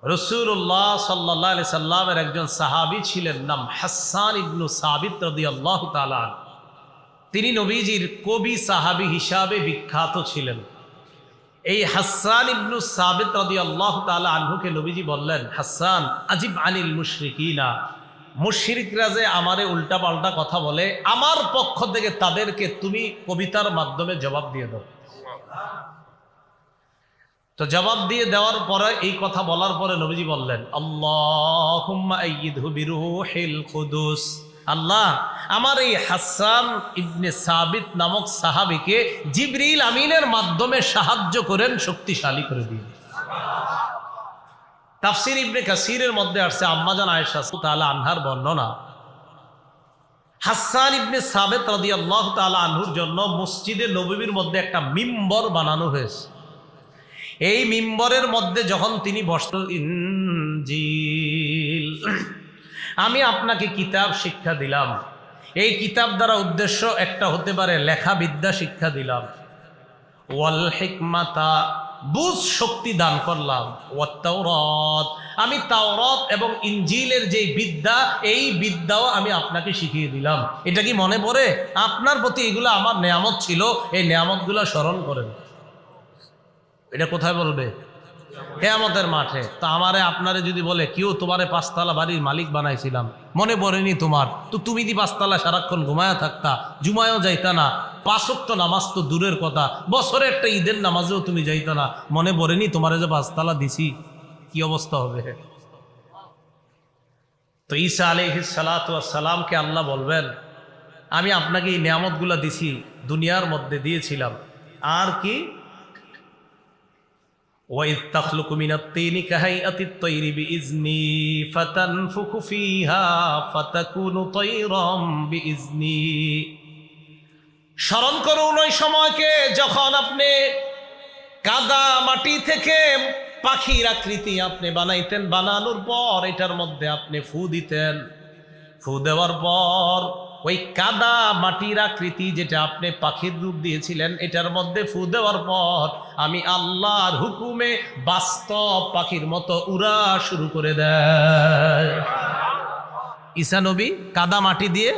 রাসূলুল্লাহ সাল্লাল্লাহু আলাইহি সাল্লামের একজন সাহাবী ছিলেন, নাম হাসান ইবনু সাবিত রাদিয়াল্লাহু তাআলা। তিনি নবীজির কবি সাহাবী হিসাবে বিখ্যাত ছিলেন। এই হাসান ইবনু সাবিত রাদিয়াল্লাহু তাআলা আনহুকে নবীজি বললেন, হাসান আজিব আনিল মুশরিকিনা, মুশরিকরা যে আমারে উল্টা পাল্টা কথা বলে, আমার পক্ষ থেকে তাদেরকে তুমি কবিতার মাধ্যমে জবাব দিয়ে দাও। তো জবাব দিয়ে দেওয়ার পরে, এই কথা বলার পরে নবীজি বললেন, আল্লাহুম্মা আইয়িদহু বিরূহিল কুদুস, আল্লাহ আমার এই হাসান ইবনে সাবিত নামক সাহাবীকে জিবরিল আমিনের মাধ্যমে সাহায্য করেন, শক্তিশালী করে দিন। তাফসীর ইবনে কাসীরের মধ্যে আসছে, আম্মাজান আয়েশা তাআলা আনহার বর্ণনা, হাসান ইবনে সাবিত রাদিয়াল্লাহু তাআলা আনহুর জন্য মসজিদে নববীর মধ্যে একটা মিম্বর বানানো হয়েছে। এই মিম্বরের মধ্যে যখন তিনি বসলেন, ইনজিল, আমি আপনাকে কিতাব শিক্ষা দিলাম। এই কিতাব দ্বারা উদ্দেশ্য একটা হতে পারে লেখা বিদ্যা শিক্ষা দিলাম, ওয়াল হিকমাতা, বুঝ শক্তি দান করলাম, ওয়াত তাওরাত, আমি তাওরাত এবং ইনজিলের যে বিদ্যা, এই বিদ্যাও আমি আপনাকে শিখিয়ে দিলাম। এটা কি মনে পড়ে? আপনার প্রতি এগুলো আমার নেয়ামত ছিল, এই নেয়ামতগুলো স্মরণ করেন। এটা কোথায় বলবে? কিয়ামতের মাঠে। তো আমারে আপনারে যদি বলে, কেউ তোমারে 5 তলা বাড়ির মালিক বানাইছিলাম, মনে পড়েনি তোমার? তো তুমি দি 5 তলা সারাক্ষণ ঘুমায়া থাকতা, জুমায়ও যাইতা না, 5 ওয়াক্ত নামাজ তো দূরের কথা, বছরে একটা ঈদের নামাজেও তুমি যাইতা না, মনে পড়েনি তোমারে যে 5 তলা দিছি? কি অবস্থা হবে? তো ঈসা আলাইহিস সালাতু ওয়াস সালামকে আল্লাহ বলবেন, আমি আপনাকে এই নিয়ামতগুলো দিছি, দুনিয়ার মধ্যে দিয়েছিলাম। আর কি, وَإِذْ تَخْلُقُ مِنَ الطِّينِ كَهَيْئَةِ الطَّيْرِ بِإِذْنِي فَتَنْفُخُ فِيهَا فَتَكُونُ طَيْرًا بِإِذْنِي স্মরণ করুন ওই সময়কে যখন আপনি কাদা মাটি থেকে পাখির আকৃতি আপনি বানাইতেন, বানানোর পর এটার মধ্যে আপনি ফু দিতেন, ফু দেওয়ার পর ওই কাদা মাটির আকৃতি যেটা আপনি পাখির রূপ দিয়েছিলেন এটার মধ্যে ফু দেওয়ার পর আমি আল্লাহর হুকুমে বাস্তব পাখির মতো উড়া শুরু করে দেয়। ঈসা নবী কাদা মাটি দিয়ে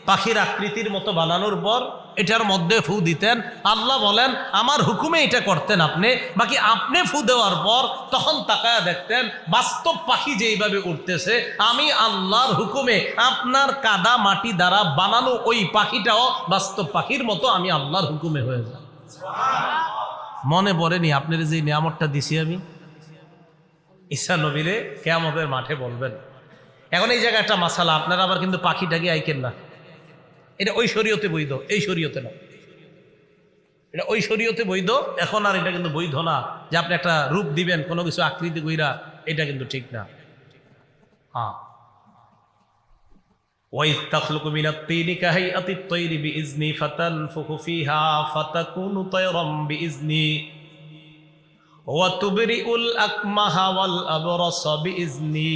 পাখির আকৃতির মতো বানানোর পর এটার মধ্যে ফু দিতেন। আল্লাহ বলেন আমার হুকুমে এটা করতেন আপনি, বাকি আপনি ফু দেওয়ার পর তখন তাকায়া দেখতেন বাস্তব পাখি যেইভাবে উঠতেছে, আমি আল্লাহর হুকুমে আপনার কাদা মাটি দ্বারা বানানো ওই পাখিটাও বাস্তব পাখির মতো আমি আল্লাহর হুকুমে হয়ে যায়। মনে পড়েনি আপনার যে নিয়ামতটা দিছি আমি? ঈসা নবীরে কিয়ামতের মাঠে বলবেন। এখন এই জায়গায় একটা মাসালা, আপনারা আবার কিন্তু পাখিটাকে আইকেন না, এটা ওই শরীয়তে বৈধ, এই শরীয়তে না। এটা ওই শরীয়তে বৈধ, এখন আর এটা কিন্তু বৈধ না যে আপনি একটা রূপ দিবেন কোনো কিছু আকৃতি কইরা, এটা কিন্তু ঠিক না। হ্যাঁ, ওয়াইজ তাখলুকু মিনাত তিনি কাহাইআতিত তায়রি বিইজনি ফাতানফুখু ফিহা ফাতাকুনু তায়রাম বিইজনি ওয়া তুবরিউল আকমাহা ওয়াল আবরাসা বিইজনি।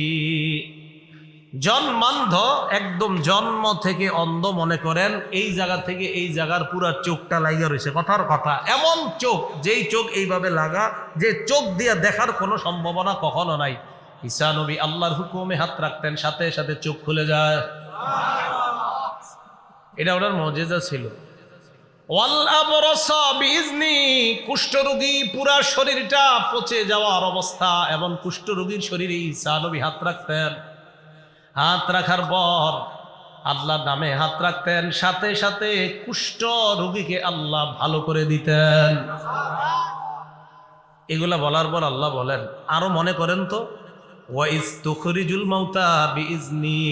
জন্মান্ধ, একদম জন্ম থেকে অন্ধ মনে করেন, এই জায়গা থেকে এই জায়গার পুরা চোখটা লাগা রয়েছে, কথার কথা এমন চোখ, যেই চোখ এইভাবে লাগা, যে চোখ দিয়ে দেখার কোনো সম্ভাবনা কখনো নাই। ঈসা নবী আল্লাহর হুকুমে হাত রাখতেন, সাথে সাথে চোখ খুলে যায়। এটা ওনার মুজিজা ছিল। ওয়াল আবরাসা বিইজনি, কুষ্ঠরোগী পুরা শরীরটা পচে যাওয়ার অবস্থা, এবং কুষ্ঠরোগীর শরীরে ঈসা নবী হাত রাখতেন। হাত রাখার পর আল্লাহর নামে হাত রাখতেন, সাথে সাথে কুষ্ঠ রোগীকে আল্লাহ ভালো করে দিতেন। এগুলা বলার পর আল্লাহ বলেন আরো মনে করেন তো, ওয়াইজ তুখরিজুল মাউতা বিইজনি,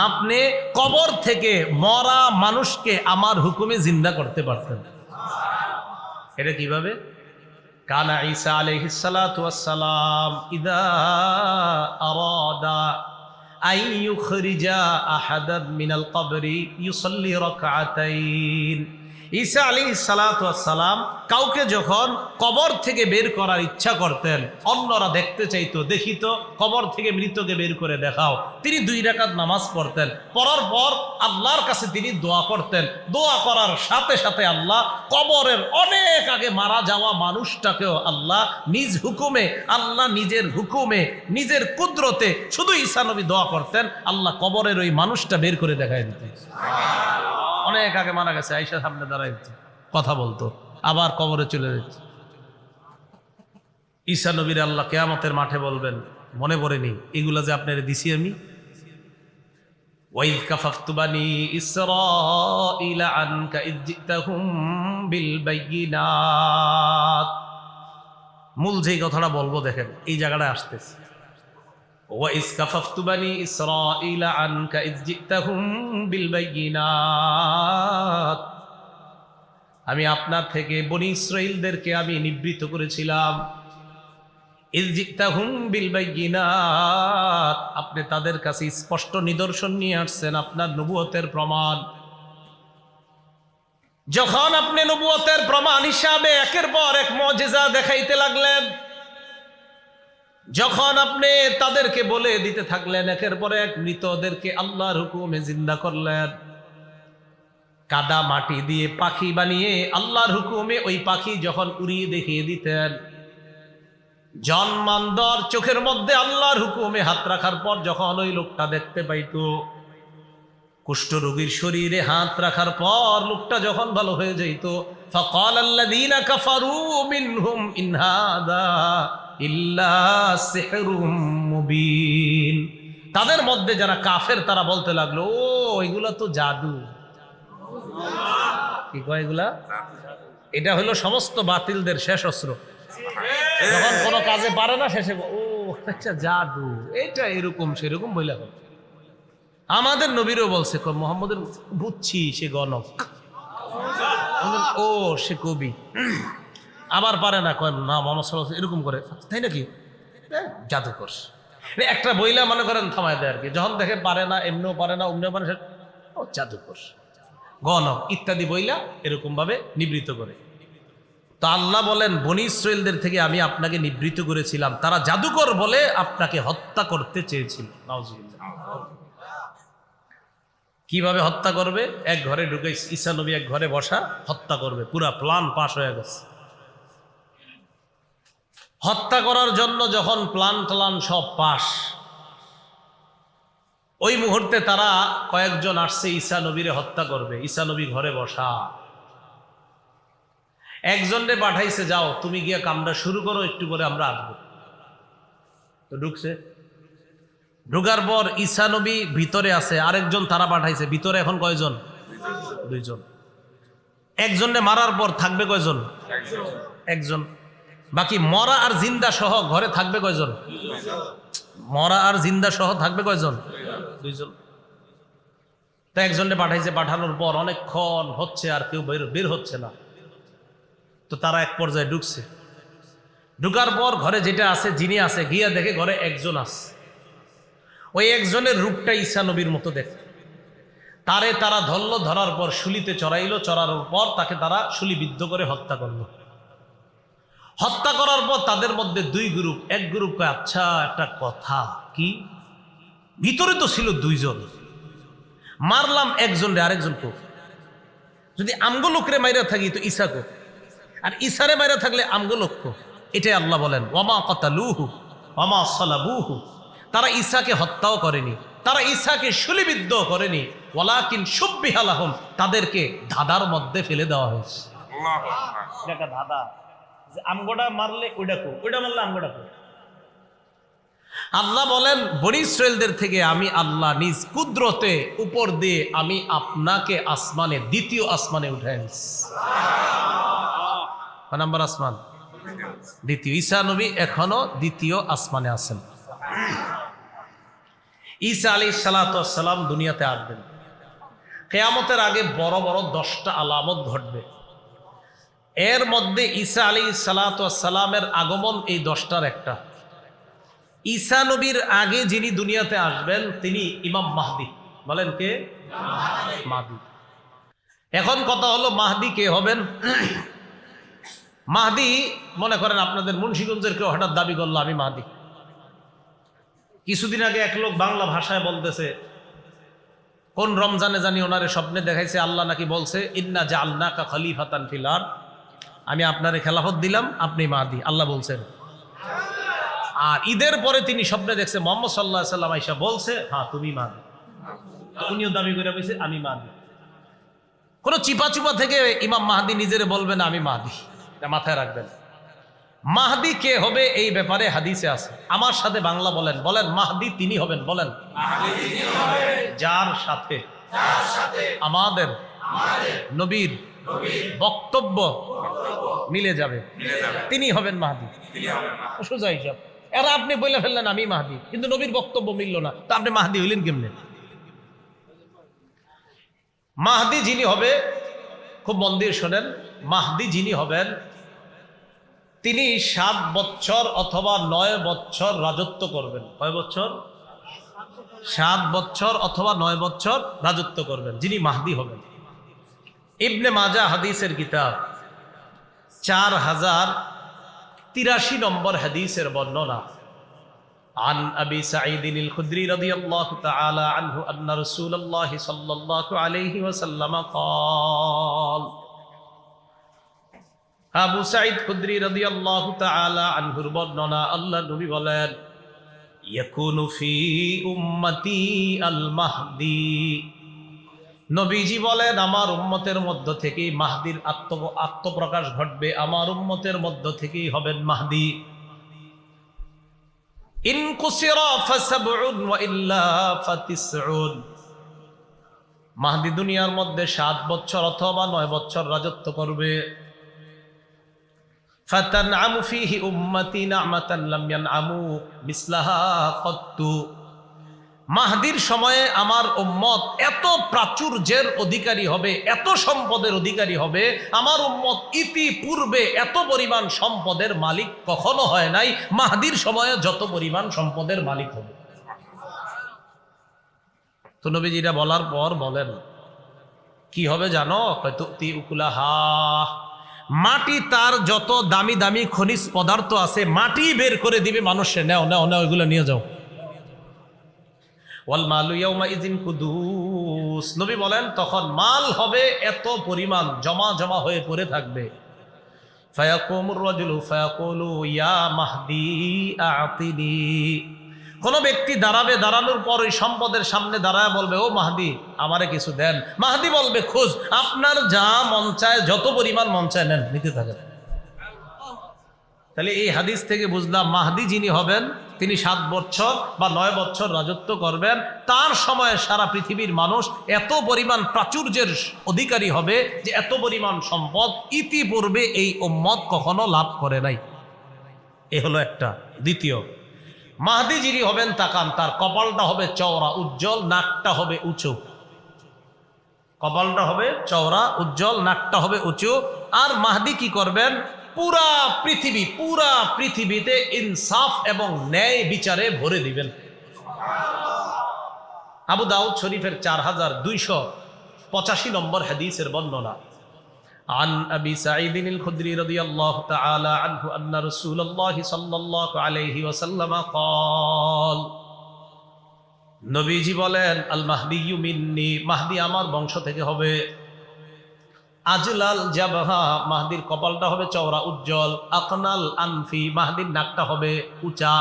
আপনি কবর থেকে মরা মানুষকে আমার হুকুমে জিন্দা করতে পারতেন। এটা কিভাবে? কানা ঈসা আলাইহিস সালাতু ওয়াস সালাম ইদা আরাদা আইয়ুখরিজা আহাদান মিনাল কবরি ইউসাল্লি রাকআতাইন। ঈসা আলাইহিস সালাতু ওয়াস সালাম কাউকে যখন কবর থেকে বের করার ইচ্ছা করতেন, অন্যরা দেখতে চাইতো, দেখিত কবর থেকে মৃতকে বের করে দেখাও, তিনি 2 রাকাত নামাজ পড়তেন। পড়ার পর আল্লাহর কাছে তিনি দোয়া করতেন। দোয়া করার সাথে সাথে আল্লাহ কবরের অনেক আগে মারা যাওয়া মানুষটাকেও আল্লাহ নিজ হুকুমে, আল্লাহ নিজের হুকুমে, নিজের কুদরতে, শুধু ঈসা নবী দোয়া করতেন, আল্লাহ কবরের ওই মানুষটা বের করে দেখায় দিতেন। অনেক আগে মারা গেছে, আয়েশা সামনে দাঁড়ায় কথা বলতো, আবার কবরে চলে যাচ্ছে। ঈসা নবীর আল্লাহ কিয়ামতের মাঠে বলবেন মনে পড়েনি এগুলা যে আপনারে দিছি আমি? ওয়াইদ কাফাফতু বানি ইসরাঈলা আনকা ইয জিতাহুম বিল বাইয়িনাত। মূল যেই কথাটা বলবো দেখেন, এই জায়গাটায় আসতেছে। ওয়াইজ কাফাফতু বানি ইসরাঈলা আনকা ইয জিতাহুম বিল বাইয়িনাত, আমি আপনার থেকে বনি ইসরাঈলদেরকে আমি নিবৃত্ত করেছিলাম। ইয জিতাহুম বিল বাইয়িনাত, আপনি তাদের কাছে স্পষ্ট নিদর্শন নিয়ে আসছেন, আপনার নবুয়তের প্রমাণ। যখন আপনি নবুয়তের প্রমাণ হিসাবে একের পর এক মুজিজা দেখাইতে লাগলেন, যখন আপনি তাদেরকে বলে দিতে থাকলেন, একের পর এক মৃতদেরকে আল্লাহর হুকুমে জিন্দা করলেন, কাদা মাটি দিয়ে পাখি বানিয়ে আল্লাহর হুকুমে ওই পাখি যখন উড়িয়ে দেখিয়ে দিতেন, জন্মান্ধর চোখের মধ্যে আল্লাহর হুকুমে হাত রাখার পর যখন ওই লোকটা দেখতে পাইত, কুষ্ঠরোগীর শরীরে হাত রাখার পর লোকটা যখন ভালো হয়ে যাইত, ফাকাল আল্লাযীনা কাফারু মিনহুম ইন হাযা ইল্লা সিহরুম মুবিন, তাদের মধ্যে যারা কাফের তারা বলতে লাগলো, ও এগুলা তো জাদু। কি কয় এগুলা? এটা হলো সমস্ত বাতিলদের শেষ অস্ত্র। যখন কোনো কাজে পারে না, শেষে ও আচ্ছা জাদু, এটা এরকম সেরকম বইলা। আমাদের নবীরও বলছে মোহাম্মদের বুঝছি সে গণক, ও সে কবি, আবার পারে না, কয় না মোহাম্মদ সাল্লাল্লাহু আলাইহি ওয়াসাল্লাম এরকম করে, তাই নাকি? জাদুকর একটা বইলা মনে করেন থামায় দেয় আর কি, যখন দেখে পারে না, এমনিও পারে না, অমনিও পারে, ও জাদুকর। গণক ইত্যাদি বইলা এরকম ভাবে নিবৃত করে। তো আল্লাহ বলেন বনী ইসরাইলদের থেকে আমি আপনাকে নিবৃত করেছিলাম, তারা জাদুকর বলে আপনাকে হত্যা করতে চেয়েছিল। নাউজুবিল্লাহ। কিভাবে হত্যা করবে? এক ঘরে ঢুকে ঈসা নবী এক ঘরে বসা, হত্যা করবে, পুরা প্ল্যান পাস হয়ে গেছে। হত্যা করার জন্য যখন প্ল্যান ট্লান সব পাস, ওই মুহূর্তে তারা কয়েকজন আসছে ঈসা নবীরে হত্যা করবে। ঈসা নবী ঘরে বসা, একজনরে পাঠাইছে, যাও তুমি গিয়া কামটা শুরু করো, একটু করে আমরা আসবো। তো ঢুকছে, ঢুকার পর ঈসা নবী ভিতরে আছে, আরেকজন তারা পাঠাইছে ভিতরে, এখন কয়জন? দুইজন। একজনরে মারার পর থাকবে কয়জন? একজন। বাকি মরা আর জিন্দা সহ ঘরে থাকবে কয়জন? মরা আর জিন্দা সহ থাকবে কয়জন? দুইজন। তা একজনরে পাঠাইছে, পাঠানোর পর অনেকক্ষণ হচ্ছে আর কেউ বের হচ্ছে না। তো তারা এক পর্যায়ে ঢুকছে, ঢুকার পর ঘরে যেটা আছে, যিনি আছে, গিয়া দেখে ঘরে একজন আছে। ওই একজনের রূপটা ঈসা নবীর মতো দেখে। তারে তারা ধরল, ধরার পর শুলিতে চড়াইলো, চড়ানোর পর তাকে তারা শুলিবিদ্ধ করে হত্যা করলো। হত্যা করার পর তাদের মধ্যে দুই গ্রুপ। এক গ্রুপ কয়, আচ্ছা একটা কথা, কি? ভিতরে তো ছিল দুইজন, মারলাম একজন রে, আরেকজন কো? যদি আমগো লোকরে মাইরা থাকি তো ঈসা কো, আর ঈসারে মাইরা থাকলে আমগো লোক কো? এটাই আল্লাহ বলেন ওয়ামা কাতালুহু ওয়ামা সালাবুহু। তারা ঈসাকে হত্যাও করেনি, তারা ঈসাকে শুলিবিদ্ধ করেনি, ওয়ালাকিন শুব্বিহা লাহুম, তাদেরকে ধাঁধার মধ্যে ফেলে দেওয়া হয়েছে। এটা ধাঁধা, যে আমগোটা মারলে ওইটা কো, ওইটা মারলে আমগোটা কো। আল্লাহ বলেন বনী ইসরাইলদের থেকে আমি আল্লাহ নিজ কুদরতে উপর দিয়ে আমি আপনাকে আসমানে, দ্বিতীয় আসমানে উঠাই আনছি। কয় নাম্বার আসমান? দ্বিতীয়। ঈসা নবী এখনো দ্বিতীয় আসমানে আছেন। ঈসা আলাইহিস সালাতু ওয়াস সালাম দুনিয়াতে আসবেন। কিয়ামতের আগে বড় বড় 10টা আলামত ঘটবে। এর মধ্যে ঈসা আলাইহিস সালাতু ওয়াস সালামের আগমন এই 10টার একটা। ঈসা নবীর আগে যিনি দুনিয়াতে আসবেন তিনি ইমাম মাহদি। বলেন কে? মাহদি। এখন কথা হলো মাহদি কে হবেন? মাহদি, মনে করেন আপনাদের মুন্সিগঞ্জের কেউ হঠাৎ দাবি করলো আমি মাহদি। কিছুদিন আগে এক লোক বাংলা ভাষায় বলতেছে, কোন রমজানে জানি ওনারে স্বপ্নে দেখাইছে আল্লাহ নাকি বলছে ইন্না জাআলনাকা খলিফাতান ফিল আরদ, আমি আপনারে খেলাফত দিলাম, আপনি মাহদি, আল্লাহ বলছেন। আর ঈদের পরে তিনি স্বপ্নে দেখছে মুহাম্মদ সাল্লাল্লাহু আলাইহি সাল্লাম আয়েশা বলছে হ্যাঁ তুমি মাহদি। উনিও দাবি করে বলছে আমি মাহদি। কোন চিপা চুপা থেকে ইমাম মাহদি নিজেরে বলবে না আমি মাহদি, এটা মাথায় রাখবেন। মাহদি কে হবে এই ব্যাপারে হাদিসে আছে। আমার সাথে বাংলা বলেন, বলেন মাহদি তিনি হবেন, বলেন যার সাথে আমাদের নবীর বক্তব্য মিলে যাবে তিনি হবেন মাহদি। সোজা হিসাব। এরা আপনি বলে ফেললেন আমি মাহদি, কিন্তু নবীর বক্তব্য মিলল না, তা আপনি মাহদি হইলেন কেমনে? মাহদি যিনি হবে, খুব মন দিয়ে শোনেন, মাহদি যিনি হবেন তিনি 7 বছর অথবা 9 বছর রাজত্ব করবেন। কয় বছর? 7 বছর অথবা 9 বছর রাজত্ব করবেন যিনি মাহদি হবেন। ইবনে মাজাহ হাদিসের কিতাব 4083 নম্বর হাদিসের বর্ণনা। عن أبي سعيد الخدري رضي الله تعالى عنه أن رسول الله صلى الله عليه وسلم قال আবু সাঈদ খুদরি রাদিয়াল্লাহু তাআলা আনহুর বর্ণনা, আল্লাহ নবী বলেন ইয়াকুনু ফি উম্মতি আল মাহদি, নবীজি বলেন আমার উম্মতের মধ্য থেকেই মাহদির আত্মপ্রকাশ ঘটবে, আমার উম্মতের মধ্য থেকেই হবেন মাহদি। ইন কুসিরা ফাসাবউন ওয়া ইল্লা ফাতিসউন, মাহদি দুনিয়ার মধ্যে 7 বছর অথবা 9 বছর রাজত্ব করবে। ফাতানআমু ফীহি উম্মতি না'মাতান লাম ইয়ানআমু মিসলাহা কত্তু, মাহদির সময়ে আমার উম্মত এত প্রাচুর্যের অধিকারী হবে, এত সম্পদের অধিকারী হবে, আমার উম্মত ইতিপূর্বে এত পরিমাণ সম্পদের মালিক কখনো হয় নাই, মাহদির সময়ে যত পরিমাণ সম্পদের মালিক হবে। তো নবীজিরা বলার পর বলেন কি হবে জানো? তুতি উকুলাহা, মাটি তার যত দামি দামি খনিজ পদার্থ আছে মাটি বের করে দিবে মানুষে, নাও নাও নাও এগুলো নিয়ে যাও। ওয়াল মালু ইয়াউমা ইযিন কুদুস, নবী বলেন তখন মাল হবে এত পরিমাণ জমা জমা হয়ে পড়ে থাকবে। ফায়াকুমুর রাজুলু ফায়াকুলু ইয়া মাহদি আতিনি, কোন ব্যক্তি দাঁড়াবে, দাঁড়ানোর পর ওই সম্পদের সামনে দাঁড়ায় বলবে, ও মাহদি আমারে কিছু দেন। মাহদি বলবে, খোঁজ, আপনার যা মন চায় যত পরিমাণ মন চায় নেন, নিতে থাকেন। তাহলে এই হাদিস থেকে বুঝলাম মাহদি যিনি হবেন তিনি 7 বছর বা 9 বছর রাজত্ব করবেন। তার সময়ে সারা পৃথিবীর মানুষ এত পরিমাণ প্রাচুর্যের অধিকারী হবে যে এত পরিমাণ সম্পদ ইতিপূর্বে এই উম্মত কখনো লাভ করে নাই। এ হলো একটা। দ্বিতীয়, মাহদি যিনি হবেন তাকান, তার কপালটা হবে চওড়া উজ্জ্বল, নাকটা হবে উঁচু। কপালটা হবে চওড়া উজ্জ্বল, নাকটা হবে উঁচু। আর মাহদি কি করবেন? পুরা পৃথিবীতে ইনসাফ এবং ন্যায় বিচারে ভরে দিবেন। আবু দাউদ শরীফের 4285 নম্বর হাদিসের বর্ণনা। عن أبي سعيد الخدري رضي الله تعالى عنه أن رسول الله صلى الله عليه وسلم قال, নবীজি বলেন, আল মাহদিয়্যু মিন্নি, মাহদি আমার বংশ থেকে হবে। আজলাল জাবহা, মাহদির কপালটা হবে চওড়া উজ্জ্বল। আকনাল আনফি, মাহদির নাকটা হবে উঁচা।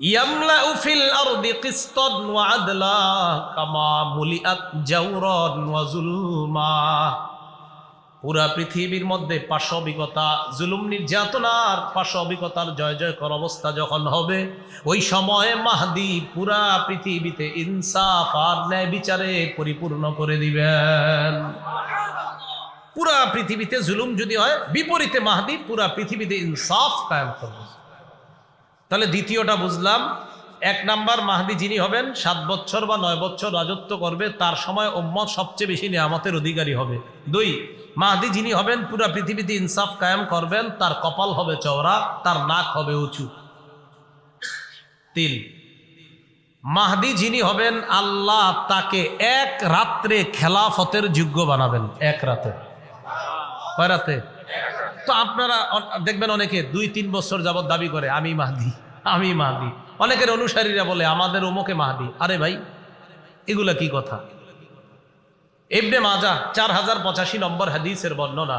ইয়ামলাউ ফিল আরদি কিসতান ওয়া আদলা কামা মুলিআত জাওরান ওয়া যুলমা, পুরা পৃথিবীর মধ্যে পাশবিকতা, জুলুম নির্যাতনার পাশবিকতার জয় জয়কর অবস্থা যখন হবে, ওই সময়ে মাহদি পুরা পৃথিবীতে ইনসাফ আর ন্যায় বিচারে পরিপূর্ণ করে দিবেন। পুরা পৃথিবীতে জুলুম যদি হয়, বিপরীতে মাহদি পুরা পৃথিবীতে ইনসাফ কায়েম করবে। তাহলে দ্বিতীয়টা বুঝলাম, 1 নাম্বার মাহদি যিনি হবেন 7 বছর বা 9 বছর রাজত্ব করবে, তার সময় উম্মত সবচেয়ে বেশি নিয়ামতের অধিকারী হবে। 2, মাহদি যিনি হবেন পুরা পৃথিবীতে ইনসাফ কায়েম করবেন, তার কপাল হবে চওড়া, তার নাক হবে উঁচু। 3, মাহদি যিনি হবেন আল্লাহ তাকে 1 রাত্রে খেলাফতের যোগ্য বানাবেন। 1 রাতে। কয় রাতে? তো আপনারা দেখবেন অনেকে 2-3 বছর যাবত দাবি করে আমি মাহদি, আমি মাহদি। অনেকের অনুসারীরা বলে আমাদের অমুকে মাহদি। আরে ভাই, এগুলা কি কথা? ইবনে মাজাহ 4085 নম্বর হাদিসের বর্ণনা।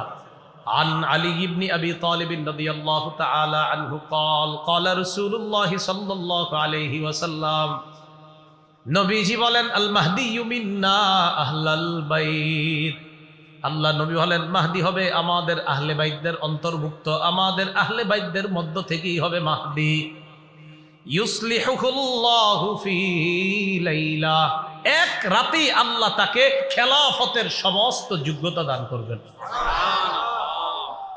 আন আলী ইবনে আবি তালিব রাদিয়াল্লাহু তাআলা আনহু قال قال رسول الله صلى الله عليه وسلم, নবীজি বলেন, আল মাহদিয়্যু মিন্না আহলাল বাইত, আল্লাহ নবী বলেন মাহদি হবে আমাদের আহলে বাইতদের অন্তর্ভুক্ত, আমাদের আহলে বাইতদের মধ্য থেকেই হবে মাহদি। ইউসলিহুল্লাহু ফি লাইলা, 1 রাতেই আল্লাহ তাকে খেলাফতের সমস্ত যোগ্যতা দান করবেন।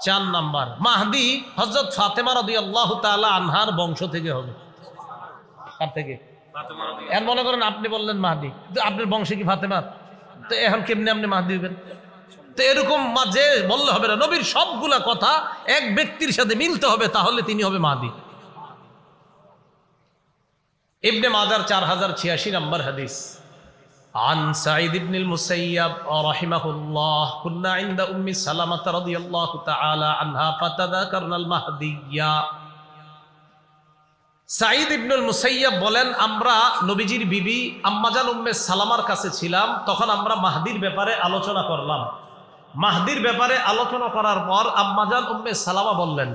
4 নাম্বার, মাহদি হযরত ফাতেমা রাদিয়াল্লাহু তাআলা আনহার বংশ থেকে হবে। কার থেকে? এর মনে করেন আপনি বললেন মাহদি, তো আপনার বংশে কি ফাতেমা? তো এখন কেমনে আপনি মাহদি হবেন? তো এরকম মাঝে বললে হবে না, নবীর সবগুলা কথা এক ব্যক্তির সাথে মিলতে হবে, তাহলে তিনি হবে মাহদি। ইবনে মাজাহ 4086 নম্বর হাদিস। عن سعيد بن المسيب رحمه الله كنا عند أم سلمة رضي الله تعالى عنها فتذكرنا المهدية। সাঈদ ইবনুল মুসাইয়্যিব বলেন, আমরা নবীজির বিবি আম্মাজান উম্মে সালামার কাছে ছিলাম, তখন আমরা মাহদির ব্যাপারে আলোচনা করলাম। মাহদির ব্যাপারে আলোচনা করার পর আম্মাজান উম্মে সালামা বললেন,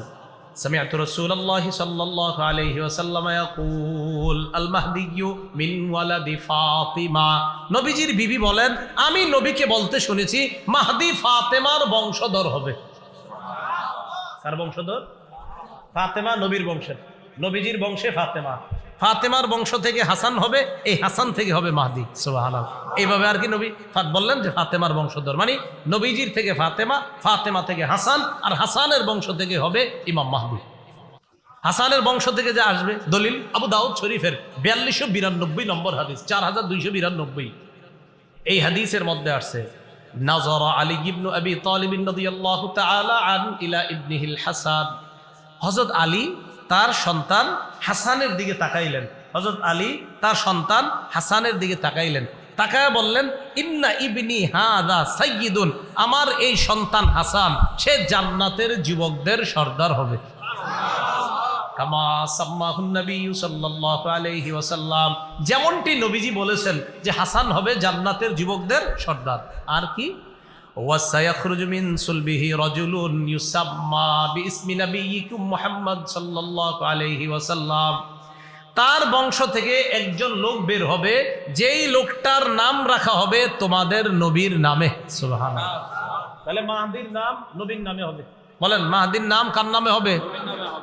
সামিআতু রাসূলুল্লাহি সাল্লাল্লাহু আলাইহি ওয়াসাল্লাম ইয়াকুল আল মাহদিয়্যু মিন ওয়ালাদি ফাতিমা, নবীজির বিবি বলেন আমি নবীকে বলতে শুনেছি মাহদি ফাতেমার বংশধর হবে। কার বংশধর? ফাতেমা নবীর বংশের, নবীজির বংশে ফাতেমা, ফাতেমার বংশ থেকে হাসান হবে, এই হাসান থেকে হবে মাহদি। সুবহানাল্লাহ। এইভাবে আর কি নবী বললেন যে ফাতেমার বংশধর, মানে নবীজির থেকে ফাতেমা, ফাতেমা থেকে হাসান, আর হাসানের বংশ থেকে হবে ইমাম মাহদি। হাসানের বংশ থেকে যে আসবে, দলিল আবু দাউদ শরীফের 4292 নম্বর হাদিস, 4292। এই হাদিসের মধ্যে আসছে, নাযারা আলী ইবনে আবি তালিব রাদিয়াল্লাহু তাআলা আন ইলা ইবনিহিল হাসান, হযরত আলী তার সন্তান হাসানের দিকে তাকাইলেন। হযরত আলী তার সন্তান হাসানের দিকে তাকাইলেন। তাকায় বললেন, ইন্না ইবনি হাদা সাইয়্যিদুন, আমার এই সন্তান হাসান সে জান্নাতের যুবকদের সর্দার হবে। কামা সাম্মাহুন নবী সাল্লাল্লাহু আলাইহি ওয়াসাল্লাম, যেমনটি নবীজি বলেছেন যে হাসান হবে জান্নাতের যুবকদের সর্দার। আর কি, ওয়াসায়াখরুজু মিন সুলবিহি রাজুলুন ইউসাম্মা বিইসমি নবিয়িকুম মুহাম্মদ সাল্লাল্লাহু আলাইহি ওয়াসাল্লাম, তার বংশ থেকে একজন লোক বের হবে যেই লোকটার নাম রাখা হবে তোমাদের নবীর নামে। সুবহানাল্লাহ। তাহলে মাহদির নাম নবীর নামে হবে। বলেন, মাহদির নাম কার নামে হবে?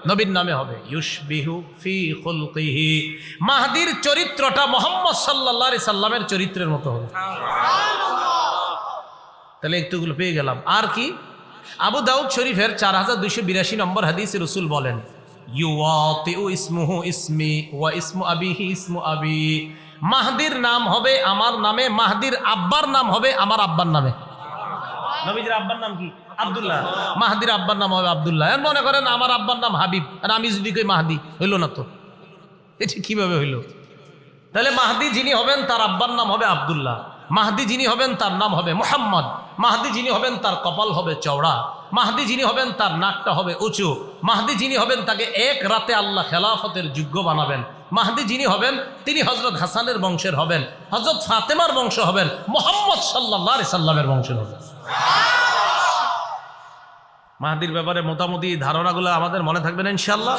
নবীর নামে হবে। ইউশবিহু ফি খুলকিহি, মাহদির চরিত্রটা মুহাম্মদ সাল্লাল্লাহু আলাইহি সাল্লামের চরিত্রের মতো হবে। তাহলে একটুগুলো পেয়ে গেলাম। আর কি, আবু দাউদ শরীফের 4282 নম্বর হাদিসে রাসূল বলেন, ইউওয়াতিউ ইসমুহু ইসমি ওয়া ইসমু আবিহি ইসমু আবি, মাহদির নাম হবে আমার নামে, মাহদির আব্বার নাম হবে আমার আব্বার নামে। নবীজির আব্বার নাম কি? আব্দুল্লাহ। মাহদির আব্বার নাম হবে আব্দুল্লাহ। মনে করেন আমার আব্বার নাম হাবিব, আর আমি যদি কই মাহদি, হইল না তো? এটা কিভাবে হইল? তাহলে মাহদি যিনি হবেন তার আব্বার নাম হবে আব্দুল্লাহ, মাহদি যিনি হবেন তার নাম হবে মুহাম্মদ, মাহদি যিনি হবেন তার কপাল হবে চওড়া, মাহদি যিনি হবেন তার নাকটা হবে উঁচু, মাহদি যিনি হবেন তাকে এক রাতে আল্লাহ খেলাফতের যোগ্য বানাবেন, মাহদি যিনি হবেন তিনি হযরত হাসানের বংশের হবেন, হযরত ফাতেমার বংশ হবেন, মুহাম্মদ সাল্লাল্লাহু আলাইহি সাল্লামের বংশের হবেন। মাহদির ব্যাপারে মোটামুটি ধারণাগুলো আমাদের মনে থাকবে না ইনশাআল্লাহ।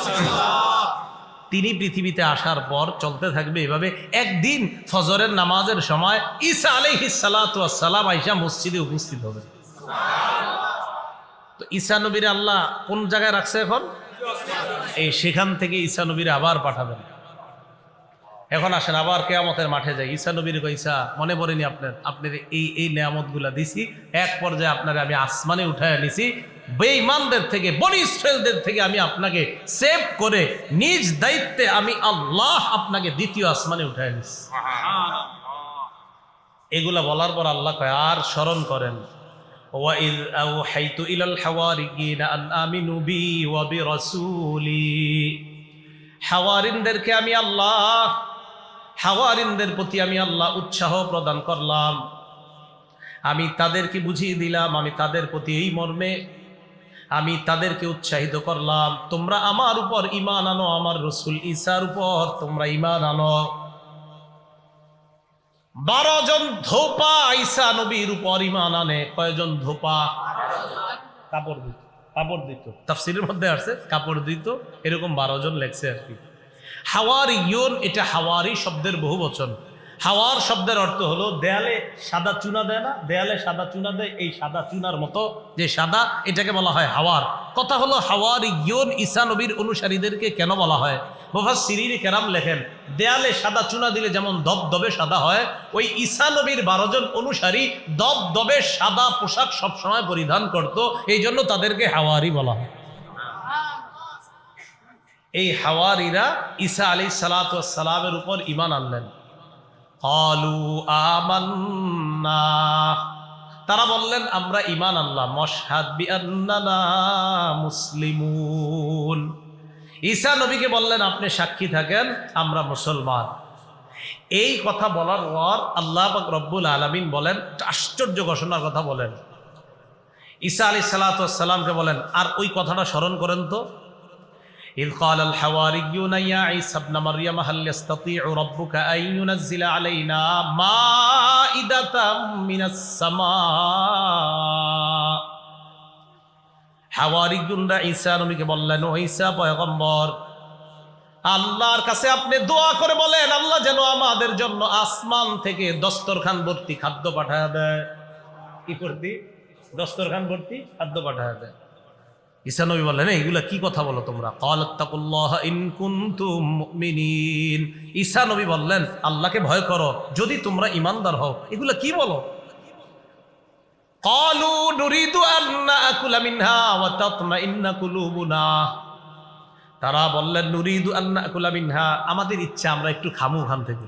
তিনি পৃথিবীতে আসার পর চলতে থাকবে এভাবে। একদিন ফজরের নামাজের সময় ঈসা আলাইহিস সালাতু ওয়াস সালাম আয়েশা মসজিদে উপস্থিত হবে। তো ঈসা নবীর আল্লাহ কোন জায়গায় রাখছে এখন? এই সেখান থেকে ঈসা নবীর আবার পাঠাবেন। এখন আসেন আবার কিয়ামতের মাঠে যাই। ঈসা নবীর কইসা মনে পড়েনি আপনার এই নিয়ামতগুলা দিছি, এক পর্যায়ে আপনারা আমি আসমানে উঠায় নিছি, বেঈমানদের থেকে, বনি ইসরাইলদের থেকে আমি আপনাকে সেভ করে নিজ দায়িত্বে আমি আল্লাহ আপনাকে দ্বিতীয় আসমানে উঠায় নিছি। এগুলা বলার পর আল্লাহ কয়, আর স্মরণ করেন, ওয়াইয আওহাইতু ইলাল হাওয়ারিয়িনা আন আমিনু বি ওয়া বিরাসূলি, হাওয়ারিনদেরকে আমি আল্লাহ, হাওয়ারিনদের প্রতি আমি আল্লাহ উৎসাহ প্রদান করলাম, আমি তাদেরকে বুঝিয়ে দিলাম, আমি তাদের প্রতি এই মর্মে আমি তাদেরকে উৎসাহিত করলাম, তোমরা আমার উপর ঈমান আনো, আমার রাসূল ঈসার উপর তোমরা ঈমান আনো। 12 জন ধোপা ঈসা নবীর উপর ঈমান আনে। কয়জন ধোপা? কাপড় দিত। তাফসীরের মধ্যে আছে কাপড় দিত, এরকম 12 জন লেখছে আর কি। হাওয়ারিয়ুন, এটা হাওয়ারি শব্দের বহু বচন। হাওয়ার শব্দের অর্থ হলো দেয়ালে সাদা চুনা দেয় না, দেয়ালে সাদা চুনা দেয়, এই সাদা চুনার মতো যে সাদা, এটাকে বলা হয় হাওয়ার। কথা হলো হাওয়ারিয়ুন ঈসা নবীর অনুসারীদেরকে কেন বলা হয়? মুফাসসিরিন কেরাম লেখেন, দেয়ালে সাদা চুনা দিলে যেমন দবদবে সাদা হয়, ওই ঈসা নবীর 12 জন অনুসারী দবদবে সাদা পোশাক সবসময় পরিধান করত, এই জন্য তাদেরকে হাওয়ারি বলা হয়। এই হাওয়ারিরা ঈসা আলাইহিস সালাতু ওয়াস সালামের উপর ঈমান আনলেন। ক্বালু আমান্না, তারা বললেন আমরা ঈমান আনলাম। ওয়াশহাদ বিআন্নানা মুসলিমুন, ঈসা নবীকে বললেন আপনি সাক্ষী থাকেন আমরা মুসলমান। এই কথা বলার পর আল্লাহ পাক রব্বুল আলামিন বলেন, আশ্চর্য ঘোষণার কথা বলেন। ঈসা আলাইহিস সালাতু ওয়াস সালামকে বলেন, আর ওই কথাটা স্মরণ করেন তো, إذ قال الحواريون يا عيسى ابن مريم هل يستطيع ربك أن ينزل علينا مائدة من السماء। হাওয়ারিয়ুনরা ঈসা নবীকে বললেন, ও ঈসা পয়গম্বর, আল্লাহর কাছে আপনি দোয়া করে বলেন আল্লাহ যেন আমাদের জন্য আসমান থেকে দস্তরখান ভর্তি খাদ্য পাঠায় দেয়। কি ভর্তি? দস্তরখান ভর্তি খাদ্য পাঠায় দেয়। ঈসা নবী বললেন, এইগুলা কি কথা বলো তোমরা? ক্বালাত্তাকুল্লাহ ইন কুনতুম মুমিনিন, ঈসা নবী বললেন আল্লাহকে ভয় করো যদি তোমরা ঈমানদার হও। এগুলা কি বলো? ক্বালু নুরিদু আন নাকুলা মিনহা ওয়া তাতমাইন্না কুলুবুনা, তারা বললেন নুরিদু আন নাকুলা মিনহা, আমাদের ইচ্ছা আমরা একটু খামু ওখান থেকে।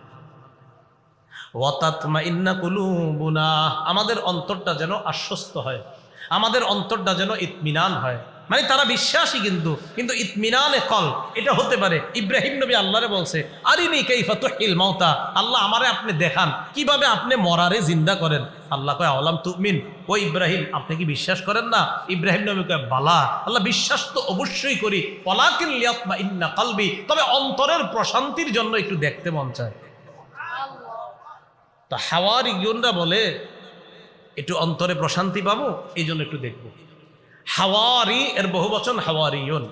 ওয়া তাতমাইন্না কুলুবুনা, আমাদের অন্তরটা যেন আশ্বস্ত হয়, আমাদের অন্তরটা যেন ইতমিনান হয়। মানে তারা বিশ্বাসী, কিন্তু ইতমিনানে কল এটা হতে পারে। ইব্রাহিম নবী আল্লাহরে বলছে, আরিনি কাইফা তুহিল মাউতা, আল্লাহ আমারে আপনি দেখান কিভাবে আপনি মরারে জিন্দা করেন। আল্লাহ কয় আওয়ালাম তুমিন, ও ইব্রাহিম আপনি কি বিশ্বাস করেন না? ইব্রাহিম নবী কয় বালা, আল্লাহ বিশ্বাস তো অবশ্যই করি, ওয়ালাকিন লিয়াতমাইন্না কলবি, তবে অন্তরের প্রশান্তির জন্য একটু দেখতে মন চায়। তো হাওয়ারিয়ুনরা বলে একটু অন্তরে প্রশান্তি পাবো, এই জন্য একটু দেখবো। হাওয়ারি এর বহুবচন হাওয়ারিয়ুন।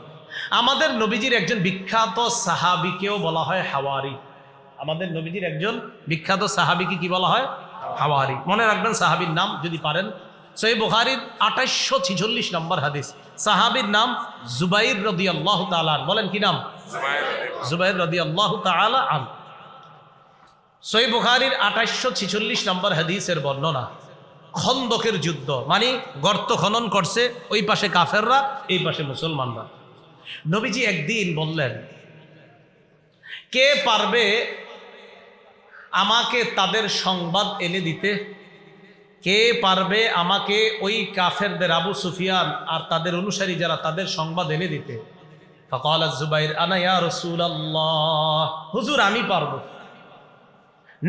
আমাদের নবীজির একজন বিখ্যাত সাহাবীকেও বলা হয় হাওয়ারি। আমাদের নবীজির একজন বিখ্যাত সাহাবীকে কি বলা হয়? হাওয়ারি। মনে রাখবেন সাহাবীর নাম যদি পারেন। সহিহ বুখারীর 2846 নম্বর হাদিস, সাহাবীর নাম জুবাইর রাদিয়াল্লাহু তাআলা আনহু। বলেন কি নাম? জুবাইর রাদিয়াল্লাহু তাআলা আনহু। সহিহ বুখারীর 2846 নম্বর হাদিসের বর্ণনা, খন্দকের যুদ্ধ, মানে গর্ত খনন করছে, ওই পাশে কাফেররা, এই পাশে মুসলমানরা। নবীজি একদিন বললেন, কে পারবে আমাকে তাদের সংবাদ এনে দিতে? কে পারবে আমাকে ওই কাফেরদের, আবু সুফিয়ান আর তাদের অনুসারী যারা, তাদের সংবাদ এনে দিতে? ফাকাল জুবাইর আনা ইয়া রাসূলুল্লাহ, হুজুর আমি পারবো।